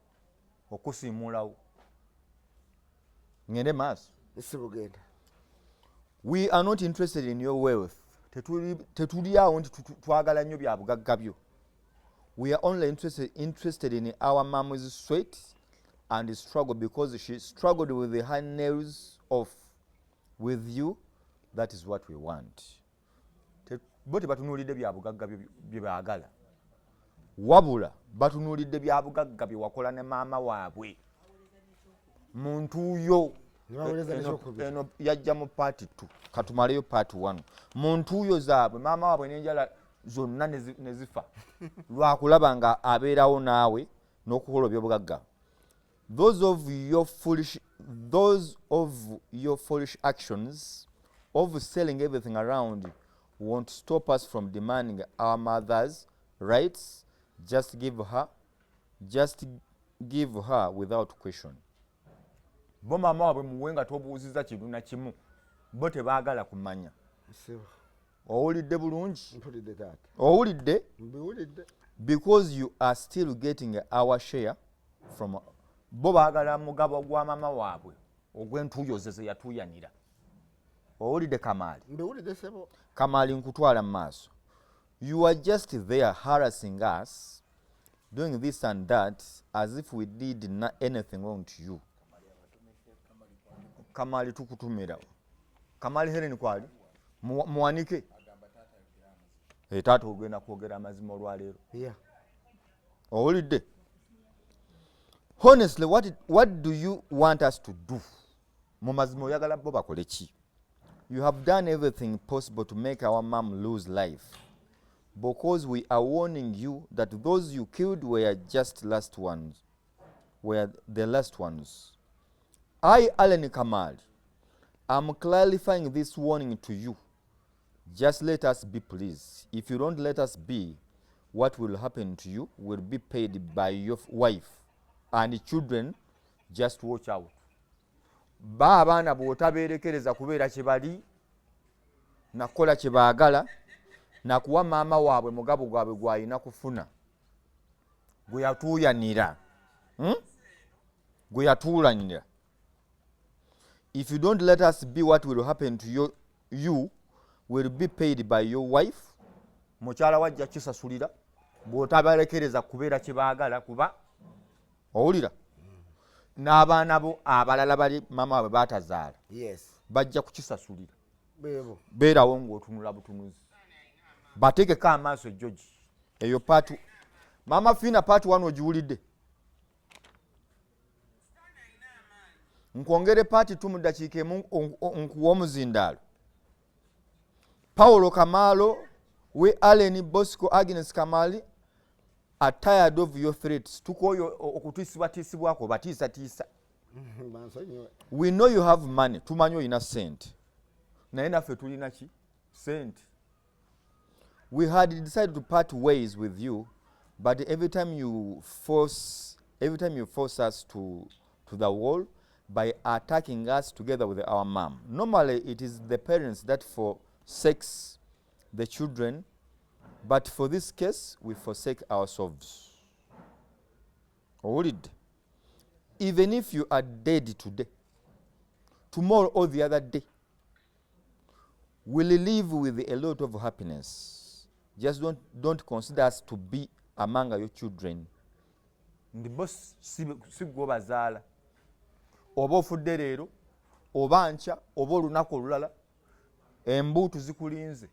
okusiimulawo ngende maaso esibugenda. We are not interested in your wealth. Tetuli awo nti twagala nnyo bya bugagga byo. We are only interested in our mom's sweat and struggle because she struggled with her nails off with you. That is what we want. Bo tebatunuulidde bya bugagga bye baagala wabula batunuulidde bya bugagga bye wakola ne maama waabwe muntu yo eno yajja mu part 2 katumaleyo part 1 muntu yo zaabwe maama waabwe n'enjala zonna ne zifa lwakulaba nga abeerawo naawe n'okukola ebyobugagga. Those of your foolish actions of selling everything around won't stop us from demanding our mother's rights. Just give her without question. bo mama waabwe muwe nga tobuuziza kiruna kimu bo tebaagala kumanya. Owulidde bulungi? Mpulidde taata. Owulidde? Mbiwulidde. Because you are still getting our share from bo baagala mugabo gwa mama waabwe ogw'entuuyo ze yatuuyanira. Owulidde Kamaali? Mbiwulidde sebo. Kamaali nkutwala mu maaso. You are just there harassing us, doing this and that, as if we did anything wrong to you. Kamaali tukutumira. Kamaali Helen kwali? Muwanike. Taata ogenda kwogera amazima olwaleero. Yeah. Owulidde? Honestly, what do you want us to do? Mu mazima oyagala bo bakole ki? You have done everything possible to make our mom lose life. Because we are warning you that those you killed were just last ones. Were the last ones. I, Allen Kamaali, am clarifying this warning to you. Just let us be, please. If you don't let us be, what will happen to you will be paid by your wife and children. Just watch out. Ba abaana bw'otabeerekereza kubeera kye bali nakola kye baagala nakuwa maama waabwe mugabo gwabwe gw'alina kufuna gwe yatuuyanira gwe yatuulanira. If you don't let us be, what will happen to you will be paid by your wife. Mukyala wajja kisasulira bw'otabeerekereza kubeera kye baagala kuba owulira n'abaana bo abalala bali mama waabwe baatazaala. Yes. Bajja kukisasulira. Bebo. Beerawo ng'otunula butunuzi. Bategeko amaaso ejjogi. Eyo paatu. Mama Fiina paatu 1 ogiwulidde. Nkwongere paati 2 mu ddakiika emu nkuwa omuzindaalo. Paulo Kamaalo, we Allen, Bosco, Agnes Kamaali are tired of your threats. Tukoyo okutiisibwatiisibwako batiisatiisa. We know you have money. Tumanyi olina sente. Naye naffe tulina ki? Sente. We had decided to part ways with you, but every time you force us to the wall by attacking us together with our mom. Normally it is the parents that forsake the children, but for this case we forsake ourselves. Owulidde? Even if you are dead today, tomorrow or the other day, we'll live with a lot of happiness. Just don't consider us to be among your children. Ndi boss si gwe bazaala. Oba ofudde leero, oba nkya, oba olunaku olulala, embuutu zikulinze.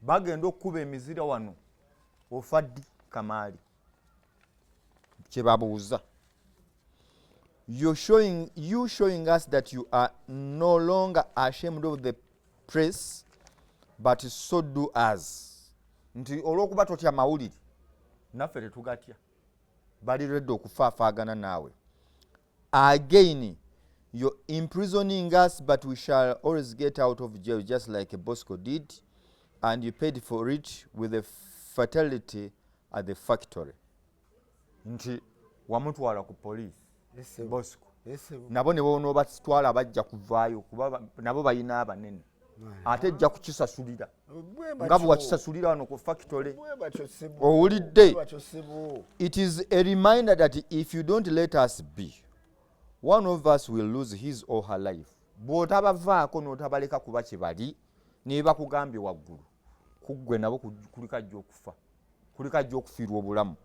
Bagenda okukuba emizira wano. Ofa ddi Kamaali? Kye babuuza. You showing us that you are no longer ashamed of the press, but so do us. Nti olw'okuba totya mawulire naffe tetugatya. Bali redde okufaafaagana naawe. Again, you're imprisoning us, but we shall always get out of jail just like Bosco did, and you paid for it with a fatality at the factory. Nti wamutwala ku police. Bosco. Nabo ne boonobatwala bajja kuvaayo kuba nabo balina abanene. Ate ejja kukisasulira. Nga bwe wakisasulira wano ku factory. Owulidde? It is a reminder that if you don't let us be, one of us will lose his or her life. Bw'otabavaako n'otabaleka kuba kye bali ne bakugambye waggulu, kuggwe nabo kulikajja okufa, kulikajja okufiirwa obulamu.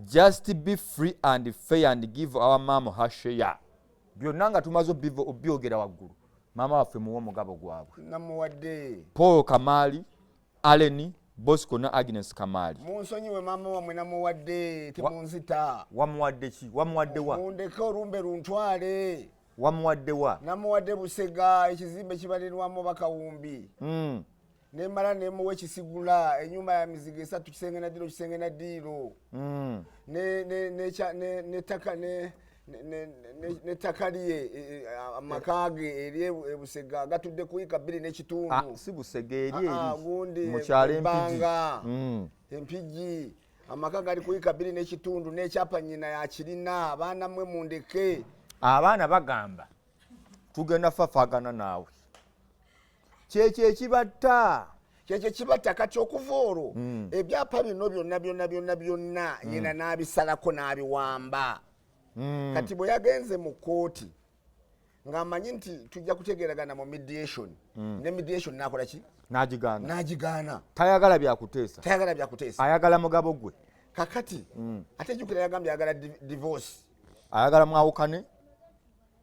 Just be free and fair and give our mom her share. Byonna nga tumaze obyogera waggulu. Mama waffe muwa omugabo gwabwe. Namuwadde. Paul Kamaali, Allen, Bosco na Agnes Kamaali. Munsonyiwe mama wamwe namuwadde, temunzita. Wamuwadde ki? Wamuwadde wa? Mundeke olumbe luntwale. Wamuwadde wa? Namuwadde Busega, ekizimbe kibalirwamu bakawumbi. Nemala nemuwa ekisigula, ennyumba ya mizigo 3 kisenge na ddiiro kisenge na ddiiro. Nettaka lye amakage eri Busega gatudde ku eka 2 n'ekitundu. Si Busega eri gundi mukyalo Empigi. Empigi amaka gali ku eka 2 n'ekitundu n'ekyapa nnyina yakirina. Abaana mmwe mundeke abaana bagamba tugenda fafaagana naawe kyekyo ekibatta kyekyo kibatta kati okuva olwo ebyapa bino byonna nyina n'abisalako n'abiwamba kati bwe yagenze mu kooti ng'amanyi nti tujja kutegeeragana mu mediation ne mediation n'akola ki n'agigaana tayagala byakuteesa ayagala mugabo gwe kakati ate jjukira yagambye ayagala divorce ayagala mwawukane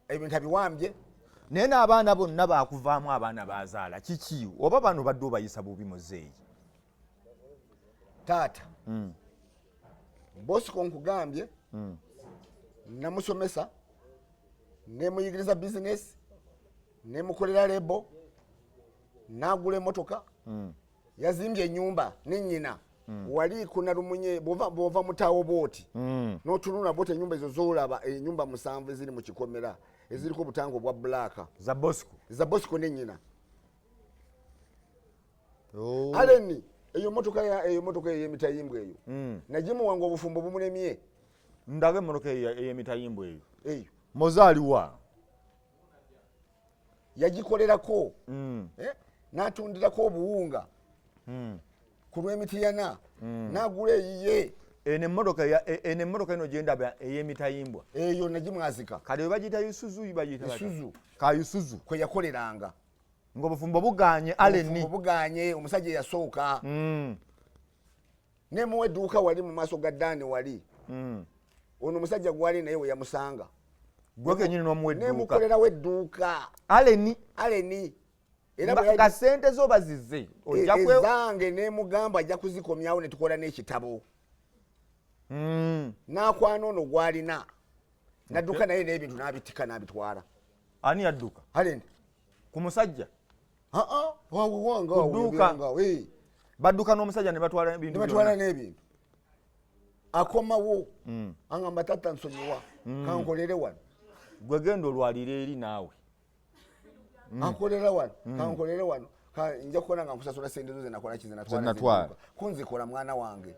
ebintu abiwambye naye n'abaana bonna baakuvaamu abaana bazaala kiki oba bano badde obayisa bubi muzeeyi taata Bosco nkugambye namusomesa nemuyigiriza bizinesi nemukolera lebo nagula emotoka yazimbye ennyumba nenyina wali kuna lumunye bova mutawo booti n'otunula booti ennyumba ezo zoolaba ennyumba 7 eziri mu kikomera eziriko obutango bwa blaaka za Bosco nenyina Aleni eyo motoka ey'emitayimbwa eyo nagimuwanga obufumbo bumulemye ndaga emotoka ey'emitayimbwa eyo mozaaliwa yagikolerako n'atundirako obuwunga ku lw'emitiyana n'agula eyiye eno emmotoka eno gyendaba ey'emitayimbwa eyo nagimwazika kale we bagiyita Isuzu Isuzu kwe yakoleranga ng'obufumbo buganye Aleni buganye omusajja eyasooka nemuwa edduuka wali mu maaso ga Ddaani wali ono omusajja gwali naye we yamusanga gwe kenyini n'omuwa edduuka nemukolerawo edduuka Aleni era nga sente zo bazize ezange nemugamba ajja kuzikomyawo ne tukola n'ekitabo n'akwana ono gwalina nadduka naye n'ebintu n'abitika n'abitwala ani yadduka Aleni ku musajja wawanga badduka n'omusajja ne batwala n'ebintu akomawo angamba tatta nsonyiwa kankolere wano gwe genda olwalira eri naawe ankolera wano kankolere wano nja kukola nga nkusasula sente zo zenakola kizenatwala kunzikola mwana wange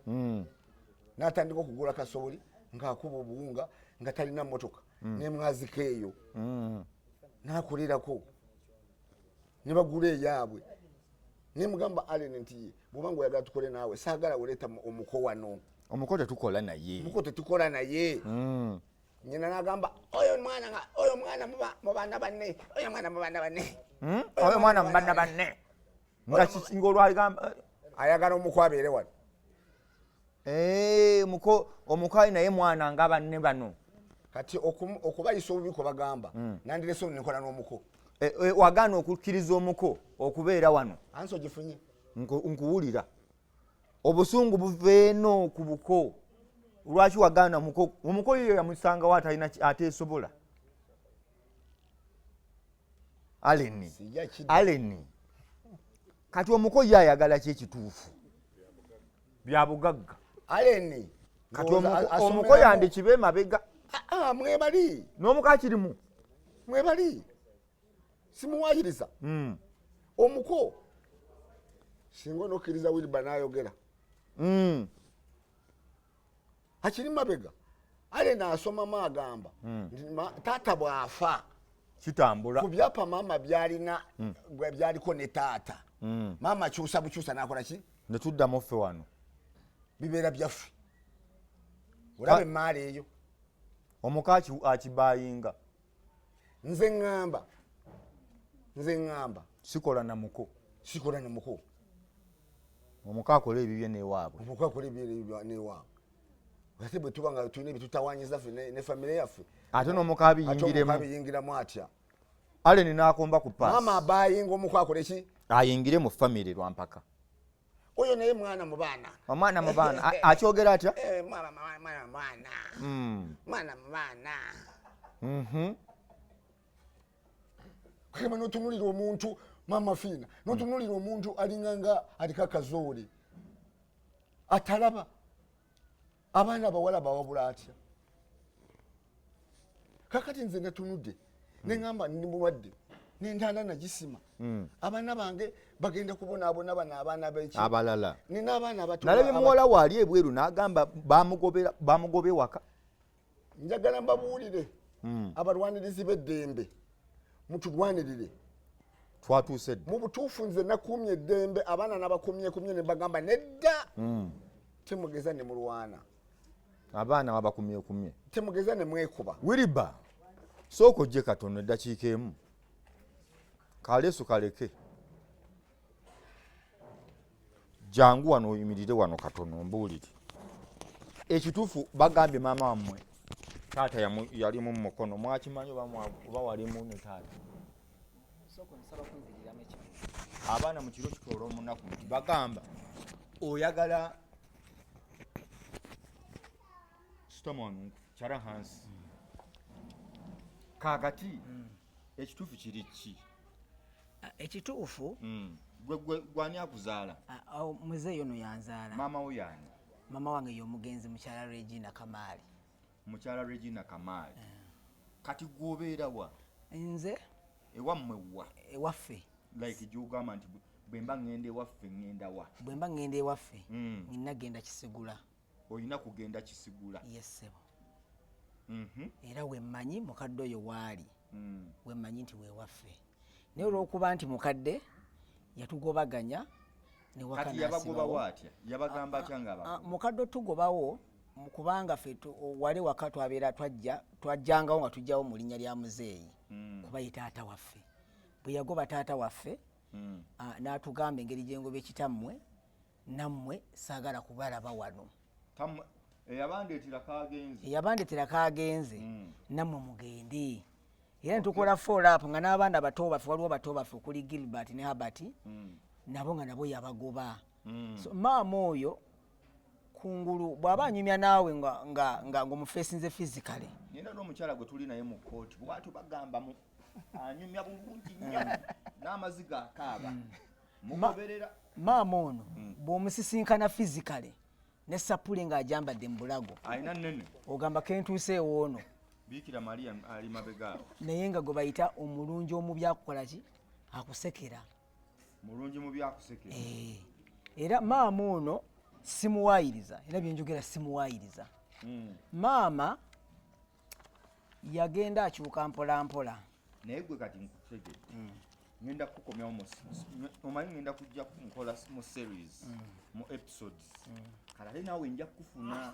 n'atandika okugula kasooli ng'akuba obuwunga nga talina mmotoka nemwazika eyo n'akolerako ne bagula eyaabwe nemugamba Aleni nti bw'obanga oyagala tukole naawe saagala oleeta omuko wano omuko tetukola naye nyina n'agamba oyo mwana mu baana banne ng'olwaligamba ayagala omuko abeere wano omuko ali naye mwana nga banne bano kati okubayisa obubi kwe bagamba nandirese nenkola n'omuko wagaana okukkiriza omuko okubeera wano ansi ogifunye nkuwulira obusungu buveeno ku buko lwaki wagaana omuko yo yamusangawo ateesobola Aleni kati omuko ye ayagala ki ekituufu bya bugagga Aleni kati omuko yandikibe mabega mwebali n'omuko akirimu mwebali simuwayiriza omuko singa onokkiriza Wilbur n'ayogera akiri mabega Aleni asomamu agamba taata bw'afa kitambula ku byapa maama byaliko ne taata maama akyusa bukyusa n'akola ki ne tuddamu ffe wano bibeera byaffe olaba emaali eyo omuko akibayinga nze ŋŋamba sikola na muko omuko akola ebibye newaabwe ate bwe tuba nga tulina ebitutawanyiza ffe ne famire yaffe ate n'omuko abiyingiremu atya Aleni n'akomba ku paasi maama abayinga omuko akole ki ayingire mu famire lwampaka oyo naye mwana mu baana omwana mu baana akyogera atya mwana mu baana kema notunulira omuntu maama fiina notunulira omuntu alinganga aliko akazoole atalaba abaana bawala bawabula atya kakati nze natunudde neŋŋamba ndi mulwadde nentaana nagisima abaana bange bagenda kubonaabona bano abaana beki abalala nina abaana abato nalabye muwala waali ebweru n'agamba bamugobe waka njagala mbabuulire abalwanirizi b'eddembe mutulwanirire twatuuse dda mu butuufu nze nakumye eddembe abaana nabakumyekumye ne bagamba nedda temugeza ne mulwana abaana babakumyekumye temugeza ne mwekuba wiriba sooka ojje katono eddakiika emu kaleeso kaleke jangu wano oyimirire wano katono mbuulire ekituufu bagambye maama wammwe taata yalimu mu mukono mwakimanyi oba walimu ne taata abaana mu kiro kitoola omunaku nti bagamba oyagala sitomonu kyala hansi kaakati ekituufu kiri ki ekituufu gwani akuzaala muzeeyo no yanzaala maama wo yaani mama wange y'omugenzi mukyala Regina Kamaali mukyala Regina Kamaali kati gwobeera wa nze ewammwe wa ewaffe like gyogamba nti bwemba ngenda ewaffe ngenda wa bwe mba ngenda ewaffe nina genda Kisigula olina kugenda Kisigula yesebo era wemmanyi mukadde oyo waali wemmanyi nti wewaffe naye olw'okuba nti mukadde yatugobaganya kati yabagoba watya yabagamba atya nga mukadde otugobawo kubanga ffe wali waka twabeera twajjangawo nga tujjawo mu linnya lya muzeeyi kuba ye taata waffe bwe yagoba taata waffe n'atugamba engeri gyengoba ekitammwe nammwe saagala kubalaba wano eyabandeetera kaagenze nammwe mugende era netukola folap nga n'abaana bato baffe waliwo bato baffe okuli Gilbert ne Herbert nabo nga nabo yabagoba so maama oyo kungulu bw'aba anyumya naawe nga omufeesinze physically nina n'omukyala gwe tuli naye mu kooti bwatu bagamba anyumya bulungi nnyo n'amaziga akaaba mugoberera maama ono bw'omusisinkana physically ne sapule ng'ajambadde mu bulago alina nnene ogamba kentuuseewo ono Bikira Maria ali mabegaawo naye nga gwe bayita omulungi omu byakukola ki akusekera mulungi mu byakusekera era maama ono simuwaayiriza era byenjogera simuwaayiriza maama yagenda akyuka mpola mpola naye gwe kati nkutegedde ngenda kukomyawo omanyi ngenda kujja nkola mu series mu episodes kale naawe nja kufuna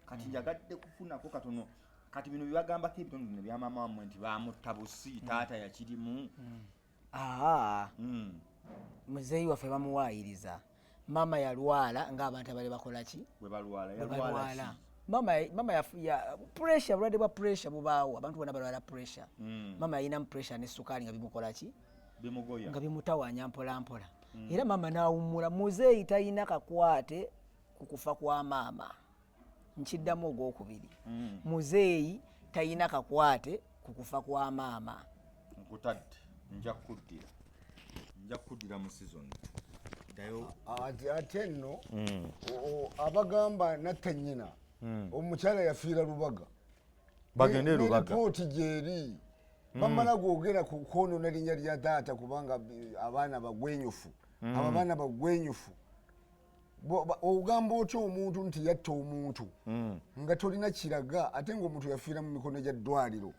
kati njagadde kufunako katono kati bino byebagambako ebitono bino bya maama wammwe nti bamutta busi taata yakirimu muzeeyi waffe bamuwaayiriza maama yalwala ng'abantu abali bakola ki bwe balwala maama pressure bulwadde bwa pressure bubaawo abantu bonna balwala pressure maama yalinamu pressure ne sukaali nga bimukola ki bimugoya nga bimutawaanya mpola mpola era maama n'awummula muzeeyi talina kakwate ku kufa kwa maama nkiddamu ogwokubiri muzeeyi talina kakwate ku kufa kwa maama nkutadde nja kuddira mu season ate nno abagamba natta nnyina omukyala yafiira Lubaga bagende Lubaga ripooti gyeri bamala gwogera ku kwonoona linnya lya taata kubanga abaana bagwenyufu abo abaana bagwenyufu ogamba otya omuntu nti yatta omuntu nga tolina kiraga ate ng'omuntu yafiira mu mikono gya ddwaliro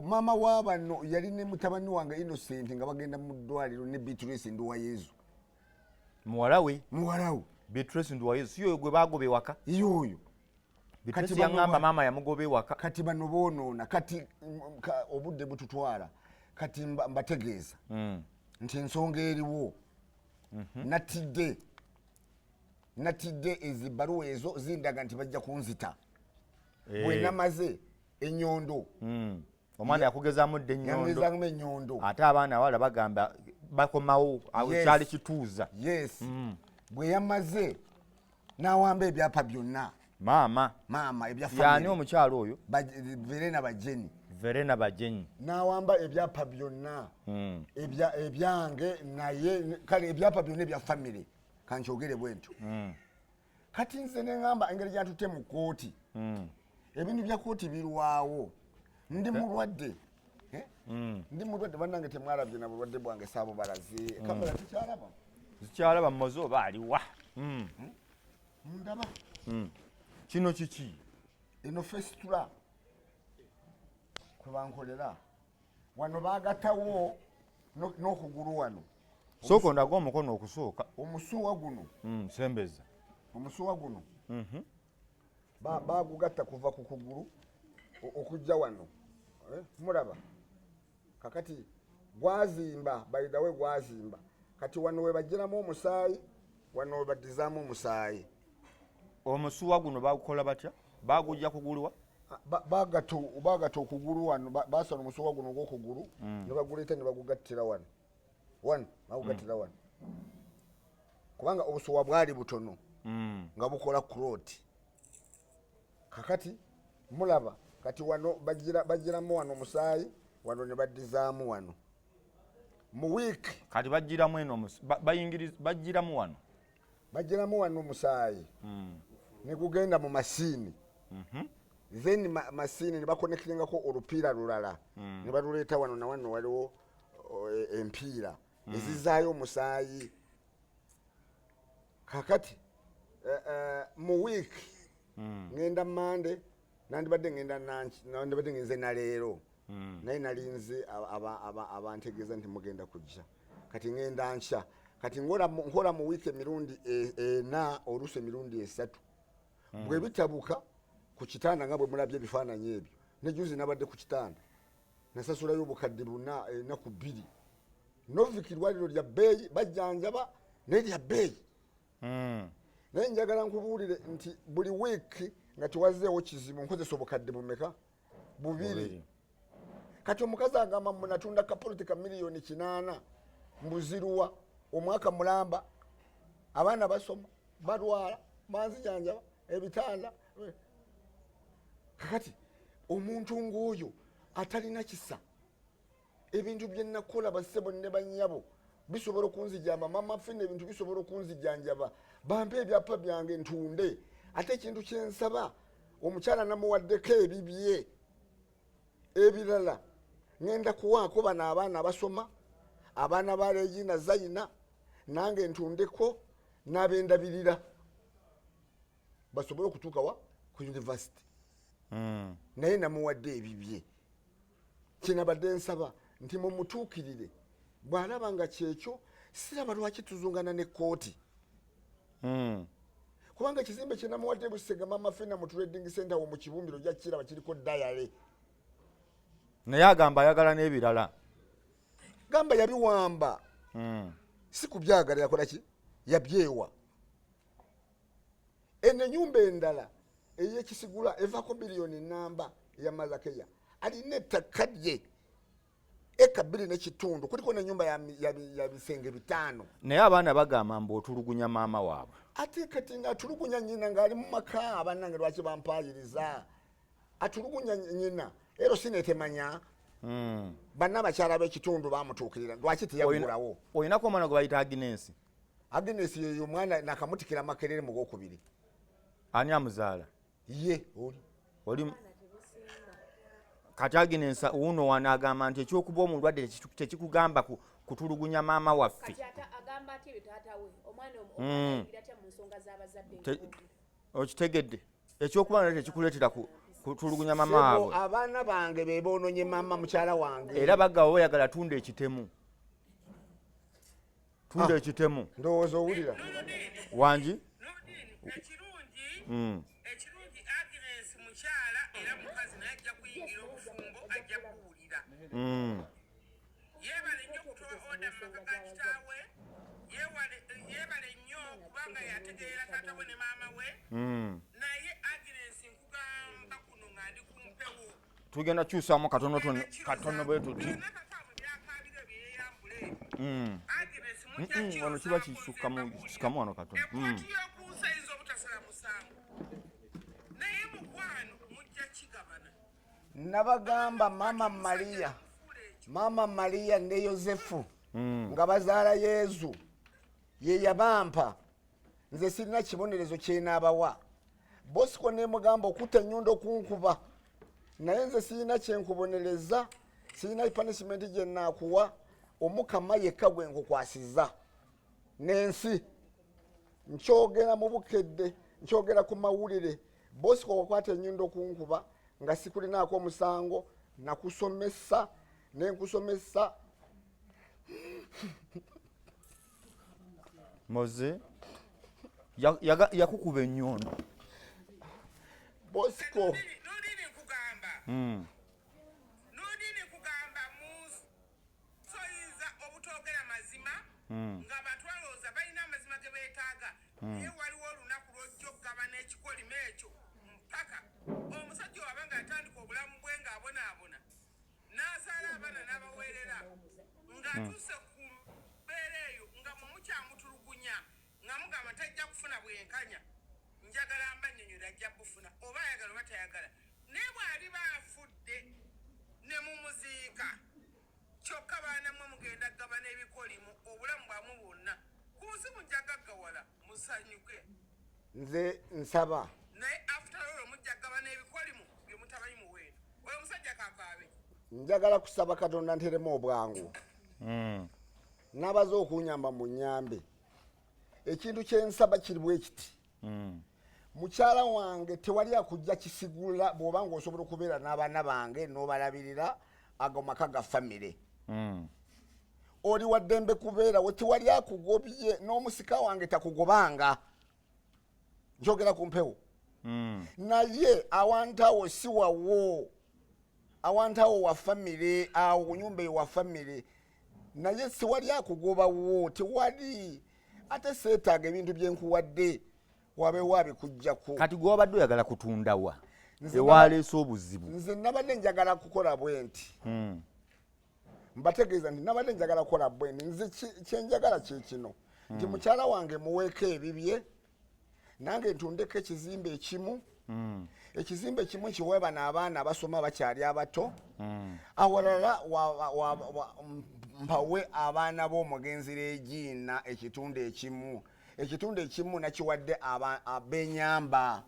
maama w'abano yali ne mutabani wange Innocent nga bagenda mu ddwaliro ne Beatrice Nduwayezu muwala we Beatrice Nduwayezu si yoyo gwe bagoba ewaka yoyo Beatrice yaŋŋamba maama yamugoba ewaka kati bano boonoona kati obudde bututwala kati mbategeeza nti ensonga eriwo natidde ezibbaluwa ezo zindaga nti bajja kunzita bwe namaze enyondo omwana yakugezaamu dde ennyondo ate abaana awala bagamba bakomawo kyali kituuza yes bwe yamaze n'awamba ebyapa byonna maama yani omukyalo oyo Verena Bajeni n'awamba ebyapa byonna ebyange naye kale ebyapa byonna ebya famire kankyogere bwentyo kati nze neŋŋamba engeri gyatutte mu kooti ebintu bya kooti birwawo ndi mulwadde bannange temwalabye na bulwadde bwange saabo balaze kamera zikyalaba mmozi oba aliwa mundaba kino kiki eno festula kubankolera wano bagatawo n'okugulu wano sooka ondaga omukono okusooka omusuwa guno sembeza omusuwa guno bagugatta kuva ku kugulu okujja wano mulaba kakati gwazimba bayidawe gwazimba kati wano we bagiramu omusaayi wano we badizaamu omusaayi omusuwa guno bagukola batya bagujja kugulwa bagata okugulu wano basala omusuwa guno ogwokugulu ne baguleeta ne bagugattira wano bagugattira wano kubanga obusuwa bwali butono nga bukola kuroti kakati mulaba kati wano bagiramu wano omusaayi wano ne badizaamu wano mu wiiki kati bagiramu eno bagiramu wano bagiramu wano omusaayi ne gugenda mu masiini then masiini ne bakonekiringako olupiira lulala ne baluleeta wano na wano waliwo empiira ezizaayo omusaayi kakati mu wiiki ngenda mande nandibadde ngenze naleero naye nalinze abantegeeza nti mugenda kujja kati ngenda nkya kati nkola mu wiiki emirundi ena oluusi emirundi 3 bwe bitabuka ku kitanda nga bwe mulabye ebifaananyi ebyo nejuzi nabadde ku kitanda nasasulayo obukadde 4 ennaku 2 noviki lwaliro lya bbeeyi bajjanjaba nerya bbeeyi naye njagala nkubuulire nti buli wiiki nga tewazeewo kizibu nkozesa obukadde bumeka 2 kati omukazi agamba munatunda kapoloti ka miliyoni 8 mbuziruwa omwaka mulamba abaana basoma balwala banzijanjaba ebitanda kakati omuntu ng'oyo atalina kisa ebintu bye nakola bassebo ne bannyabo bisobola okunzijamba mama ffe ebintu bisobola okunzijanjaba bampe ebyapa byange ntunde ate ekintu kyensaba omukyala namuwaddeko ebibye ebirala ngenda kuwaako bano abaana abasoma abaana ba Regina Zaina nange ntundeko n'abendabirira basobole okutuuka wa ku university naye namuwadde ebibye kinabadde nsaba nti mumutuukirire bw'alaba nga kyekyo siraba lwaki tuzungana ne kooti kubanga ekizimbe kye namuwadde Busega Mama Fena mu trading center wo mu kibumbiro gya kiraba kiriko dayale naye agamba ayagala n'ebirala gamba yabiwamba si kubyagala yakola ki yabyewa eno ennyumba endala ey'ekisigula evaako miliyoni namba ya Mazakeya alina ettaka lye eka 2.5 kuliko n'ennyumba ya bisenge 5 naye abaana bagamba mbu otulugunya maama waabwe ate kati ngaatulugunya nnyina ng'ali mu maka abannange lwaki bampayiriza atulugunya nnyina ero sinetemanya banna abakyala b'ekitundu bamutuukirira lwaki teyaggulawo olinako omwana gwe bayita Agnes yeyo omwana nakamutikira makerere mu gwokubiri ani amuzaala ye oli kati Agnes uno wanagamba nti ekyokuba omulwadde tekikugamba kutulugunya maama waffe okitegedde ekyokuba nate tekikuleetera kutulugunya maama waabwe abaana bange beboononye maama mukyala wange era baggawo oyagala tunda ekitemu ndowooza owulira wangi ekirungi Agnes mukyala era mukazi naye ajja kuyingira obufumbo ajja kuwulira yeebale nnyo kutoa oda mumaka ga kitaawe yeebale nnyo kubanga yategeera taata we ne maama we naye Agnes nkugamba kuno nga ndi kumpewo tugenda kyusaamu katono bwe tuti wano kiba kisukkamu wano katono ekooti y'okuusa eyinza obutasala musango naye mukwano mujja kigabana nabagamba mama Maria ne Yozefu nga bazaala Yezu ye yabampa nze sirina kibonerezo kyenaabawa Bosco ne mugamba okutta ennyundo okunkuba naye nze sirina kyenkubonereza sirina punishment gye naakuwa omukama yekka gwe nkukwasiza n'ensi nkyogera mu bukedde nkyogera ku mawulire Bosco wakwata ennyundo okunkuba nga sikulinaako omusango nakusomesa nenkusomesa moze yakukuba ennyondo Bosco nodini nkugamba nodini nkugamba soyinza obutogera mazima nga abantu balowooza balina amazima ge beetaaga naye waliwo olunaku lwojja okugaba n'ekikolimo ekyo mpaka omusajja waba nga atandika obulamu bwe ng'abonaabona n'azaala abaana n'abaweerera ng'atuuse ku mbeera eyo nga mumukyamutulugunya nga mugamba tajja kufuna bwenkanya njagala mbannyonnyola ajja bufuna oba ayagala oba tayagala naye bw'aliba afudde ne mumuziika kyokka baana mmwe mugenda gaba n'ebikolimu obulamu bwamu bwonna ku nsi mujja gaggawala musanyuke nze nsaba naye afutaloolo mujja gaba n'ebikolimu bye mutamanyi muweeno oyo musajja kakaabe njagala kusaba katonda nteremu obwangu nabaza okunyamba mu nyambe ekintu kyensaba kiri bwe kiti mukyala wange tewali akujja kisigula bw'oba ng'osobola okubeera n'abaana bange n'obalabirira ago maka ga famire oli waddembe kubeerawo tewali akugobye n'omusika wange takugobanga njogera ku mpewo naye awantawo si wawo awantawo wa famire awo nyumba eyo wa famire naye siwali akugobawo tewali ate seetaaga ebintu byenkuwadde wabeewo abikugjaku kati gwobadde oyagala kutundawa ewaleese obuzibu nze nabadde njagala kukola bwe nti mbategeeza nti nabadde njagala kukola bwe nti nze kyenjagala kyekino nti mukyala wange muweeko ebibye nange ntundeko ekizimbe ekimu ekizimbe ekimu kiwe bano abaana abasoma bakyali abato awalala mpawe abaana b'omugenzi Regina ekitundu ekimu nakiwadde abenyamba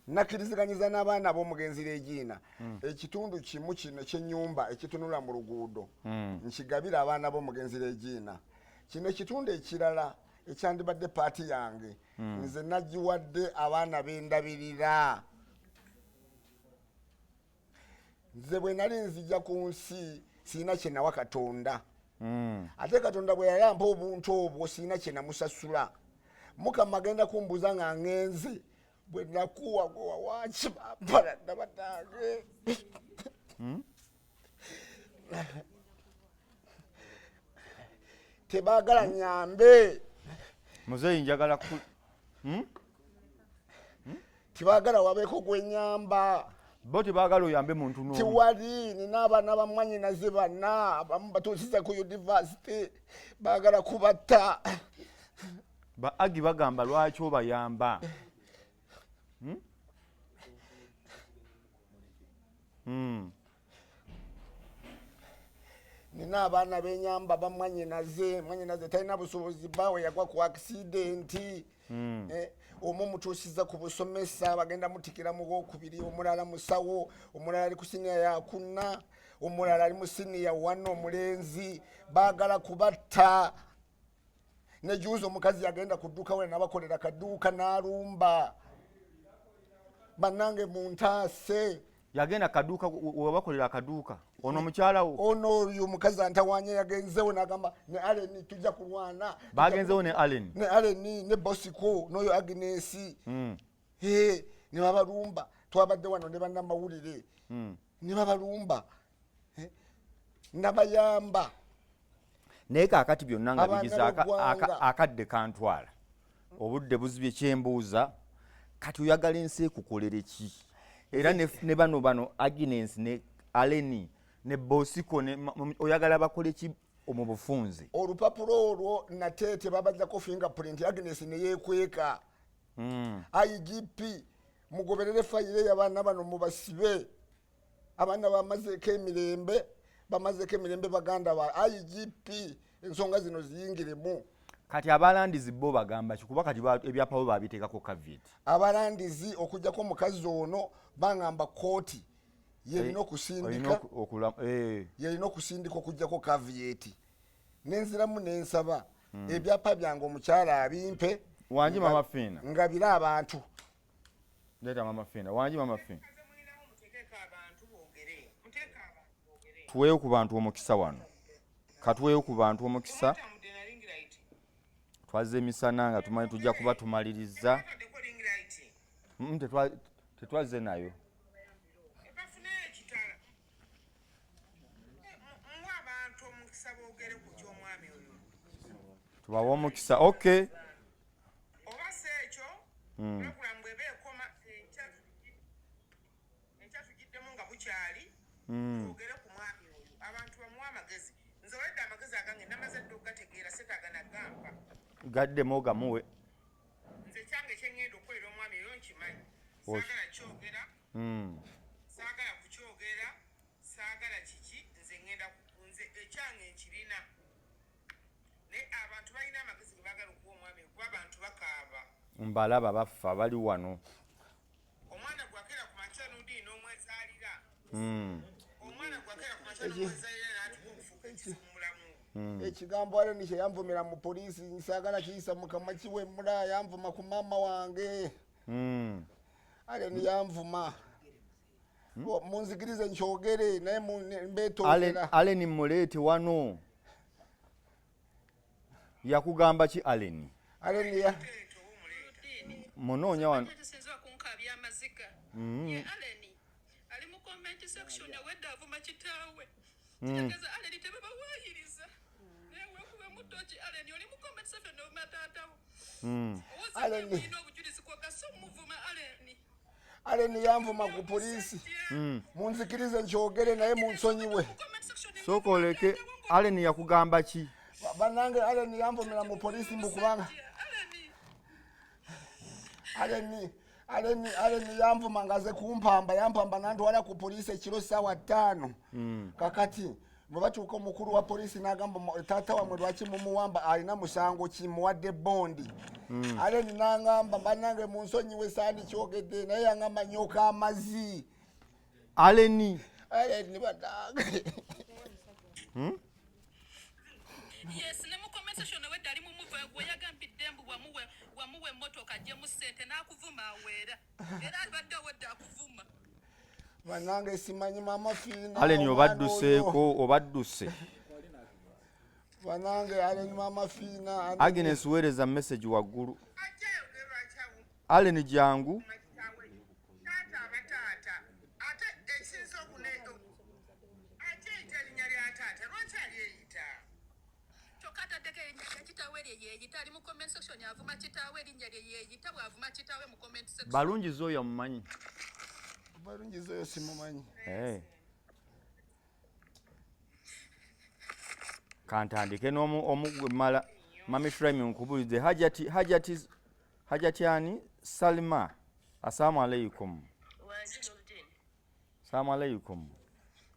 nakkiriziganyiza n'abaana b'omugenzi Regina ekitundu kimu kino ky'ennyumba ekitunula mu luguudo nkigabira abaana b'omugenzi Regina kino ekitundu ekirala ekyandibadde paati yange nze nagiwadde abaana b'endabirira nze bwe nali nzija ku nsi siina kye nawa Katonda ate Katonda bwe yayampa obuntu obwo siina kye namusasula Mukama agenda kumbuuza nga ngenze bwe nakuwa gwe wawaki bampaladda batange tebaagala nyambe muzeeyi njagala tebaagala wabeeko gwenyamba bo tebaagala oyambe muntu n'omu tiwali nina abaana bamwanyinaze bana abamu batuusiza ku yunivasite baagala kubatta ba agi bagamba lwaki obayamba nina abaana benyamba bamwanyinaze talina busobozi bawe yagwa ku aksidenti omu mutuusiza ku busomesa bagenda mutikira mu gwokubiri omulala musawo omulala ali ku siniya yakuna omulala ali mu siniya wano omulenzi baagala kubatta nejuuzi omukazi yagenda ku dduuka we nabakolera kadduuka n'alumba bannange muntaase yagenda kaduuka webakolera akaduuka ono mukyalawo ono oyo omukazi antawanye yagenzewo n'agamba ne Aleni tujja kulwana bagenzewo ne Aleni ne Bosco n'oyo Agnes ne babalumba twabadde wano ne bannamawulire ne babalumba nabayamba naye kaakati byonna nga bigiza akadde kantwala obudde buzibye kyembuuza kati oyagala ensi ekukolere ki era ne bano Agnes ne Aleni ne Bosco oyagala bakole ki mu bufunze olupapulo olwo nate tebabajjako fingerprint Agnes ne yeekweka IGP mugoberere fayire y'abaana bano mubasibe abaana bamazeeko emirembe baganda ba IGP ensonga zino ziyingiremu kati abalandizi bo bagamba kikuba kati ebyapa bo babiteekako caveat abalandizi okujjako omukazi ono bangamba kooti yerina okusindika okujjako caveat nenziramu nensaba ebyapa byange omukyala abimpe wanji mama Fina ngabire abantu leta mama Fina wanji mama Fina mulinamu muteekeko abantu boogere tuweeyo ku bantu omukisa wano katuweeyo ku bantu omukisa Mwatambudde na ring light. twazze emisana nga tumanyi tujja kuba tumaliriza Mwataddeko ring light. tetwazze nayo Bafuneyo ekitala. Muwa abantu omukisa boogere ku ky'omwami oyo. tubawe omukisa okay Oba si ekyo, pulogulamu bw'eba ekoma ekyatugiddemu nga bukyali, twogere ku mwami oyo. Abantu bamuwa amagezi. Nze wedde amagezi agange namaze dde okugategeera setagana gampa. gaddemu ogamuwe Nze kyange kyeŋŋenda okukolera omwami oyo nkimanyi. Osh. Saagala kyogera, saagala kukyogera, saagala kiki, nze ekyange nkirina. Naye abantu balina amagezi ge baagala okuwa omwami oyo kuba abantu bakaaba. mbalaba baffe abali wano Omwana gwakera ku makya n'odi n'omwezaalira. Omwana gwakera ku makya n'omwezaalira n'atuka okufuuka ekisumulamu. ekigambo aleni kyeyanvumira mu poliisi nsaagala kiyisa mukama kiwemmula yanvuma ku maama wange aleni yanvuma munzikirize nkyogere naye mbeetoogera aleni muleete wano yakugamba ki aleni aleni Leeta oba omuleeta. munoonya wano tesinzwa kunkabya amaziga ye aleni ali mu comment section wedde avuma kitaawe kitegeeza aleni tebabawaayiriza naye weekube mutoki aleni oli mu comment section novuma taatawo Aleni. olina obujulizi kwogasa omuvuma aleni aleni yanvuma ku poliisi munzikirize nkyogere naye munsonyiwe comment section sooka oleke aleni yakugamba ki bannange aleni yanvumira mu poliisi mbukubanga aleni aleni yanvuma ngaze kumpamba yampamba nantwala ku poliisi ekiro ssaawa 5 kakati bwe batuuka omukulu wa poliisi n'agamba taata wamwe lwaki mumuwamba alina musango kimuwadde bondi aleni n'angamba bannange munsonyiwe saani kyogedde naye yangamba nyoka amazi aleni aleni bannange yes ne mu comment section wedde ali mu muva gwe yagambidde mbu wamuwe emmotoka gyemu ssente n'akuvuma aweera era abadde wedde akuvuma bannange simanyi mama fiina aleni omwana obadduseeko obadduse oyo. bannange aleni mama fiina agnes weereza message waggulu Ajjayo ge lwakyawo. aleni jangu Makitawe. Taata abataata. Ate ekisinza ate eyita erinnya lya taata lwaki alyeyita? kyokka ataddeko erinnya lya kitaawe lye yeeyita ali mu comment section avuma kitaawe erinnya lye yeeyita bw'avuma kitaawe mu comment section balungiza oyo amumanyi balungiza oyo simumanyi kantandike n'omugwemala mami frame nkubulize hajati ani salima assalamu alaikum Wajinuddin. assalamu alaikum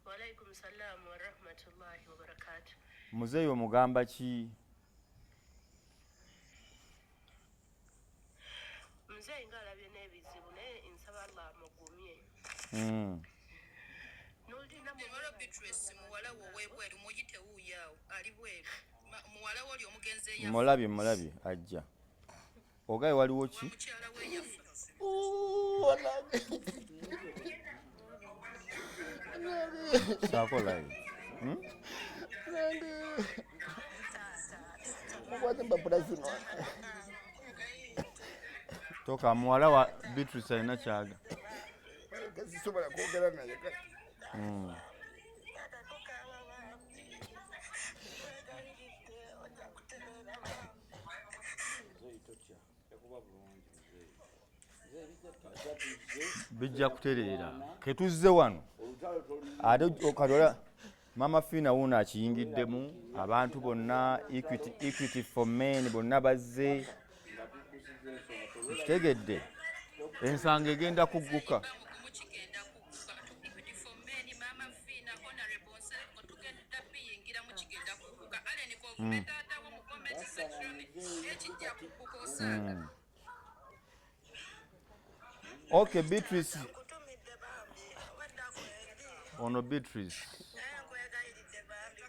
Walaikum salam wa rahmatullahi wa barakatuh. muzeeyi omugamba ki Mzee ngalabye n'ebizibu naye nsaba Allah amugumye. N'olina Wala Beatrice muwala wo webweru muyite wuuyaawo ali bweru muwala wo oli omugenzi eyafa mulabye ajja ogaye waliwo ki mukyala we yafa saako live mukwate mpapula zino toka muwala wa beatrice alina kyaga sisobola kwogera naye bijja kutereera ketuzze wano ate okatola mama fiina wuno akiyingiddemu abantu bonna equity for men bonna bazze kitegedde ensanga egenda kugguka bamugumu kigenda kugguka equity for men mama fiina honorable nsereko tugenda biyingira mu kigenda kugguka aleni kovume taatawo mu comment section ekijja kugguka osanga okay beatrice ono beatrice nkwegayiridde bambi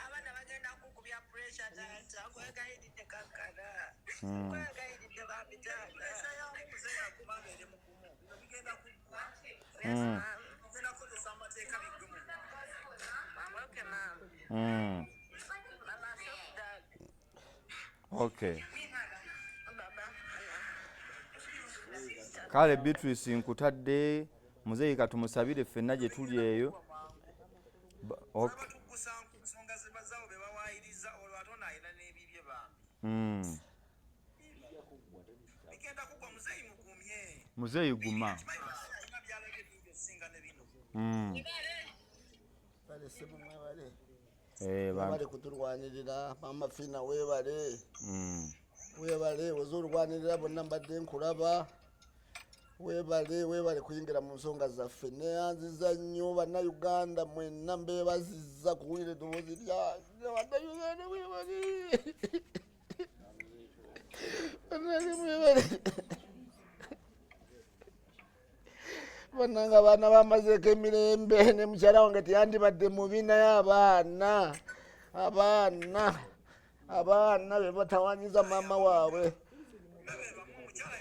abaana bagenda kukubya pressure taata nkwegayiridde kankana nkwegayiridde bambi taata muzeeyi akubanga eri mugumu bino bigenda kugenda kukozesa amateeka bigumu Mama self dad. Okay. Baba. Kale Beatrice nkutadde muzeeyi katumusabire ffenna gye tuli eyo. Okay. nsonga zebazaawo be bawaayiriza olwo ate ono ayina n'ebibye bambi bigenda kugwa muzeeyi mugumye Muzeeyi guma. ayina byalage bingi okusinga ne bino bale sebo mwebale Bantu. webale kutulwanirira mama fina webale webale ozolwanirira bonna mbadde nkulaba webale kuyingira mu nsonga zaffe neyanziza nnyo bannayuganda mwenna mbeebazizza kuwulira eddoboozi lyange bannayuganda webale bannange mwebale bannanga abaana bamazeeko emirembe ne mukyala wange teyandibadde mubi naye abaana be batawanyiza maama waabwe omukyala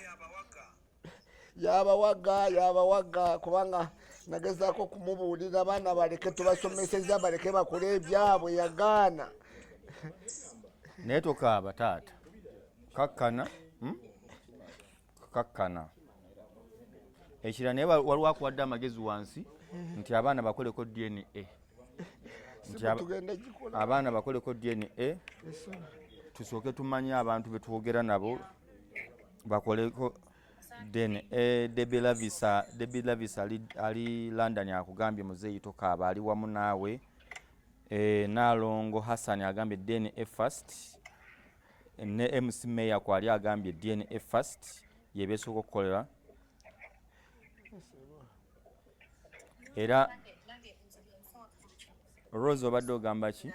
yabawaga kubanga nagezaako okumubuulira abaana baleke tubasomeseza baleke bakole ebyabwe yagaana Naye tokaaba taata. Kakkana. Kakkana. Ekira naye waliwo akuwadde amagezi wansi nti abaana bakoleko DNA. tugenda gikola Abaana bakoleko DNA. Tusooke tumanye abantu be twogera nabo bakoleko DNA. Debbie Lavis ali London akugambye muzeeyi tokaaba ali wamu naawe. Nalongo Hassan agambye DNA first. Ne MC Mayor kwali agambye DNA first yebeesooka okukolera. Era Rose obadde ogamba ki?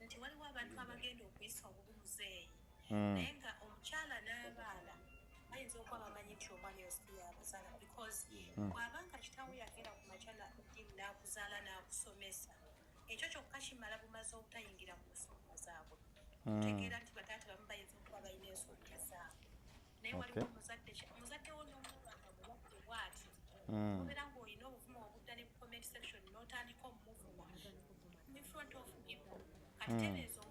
nti waliwo abantu abagenda okuyisa obumuzeeyi naye nga omukyala n'abaana bayinza okuba bamanyi nti omwana oyo si yabazaala because bw'abanga kitaawe yagenda ku makya n'akuzaala n'akusomesa ekyo kyokka kimala bumaze obutayingira mu nsonga zaabwe otegeera nti bataata bamu bayinza okuba balina ensonga zaabwe naye waliwo omuzadde wo n'omwana mulwadde bw'ati obeera ng'olina obuvumu obudda ne comment section n'otandika omuvuma in front of people kati tereeza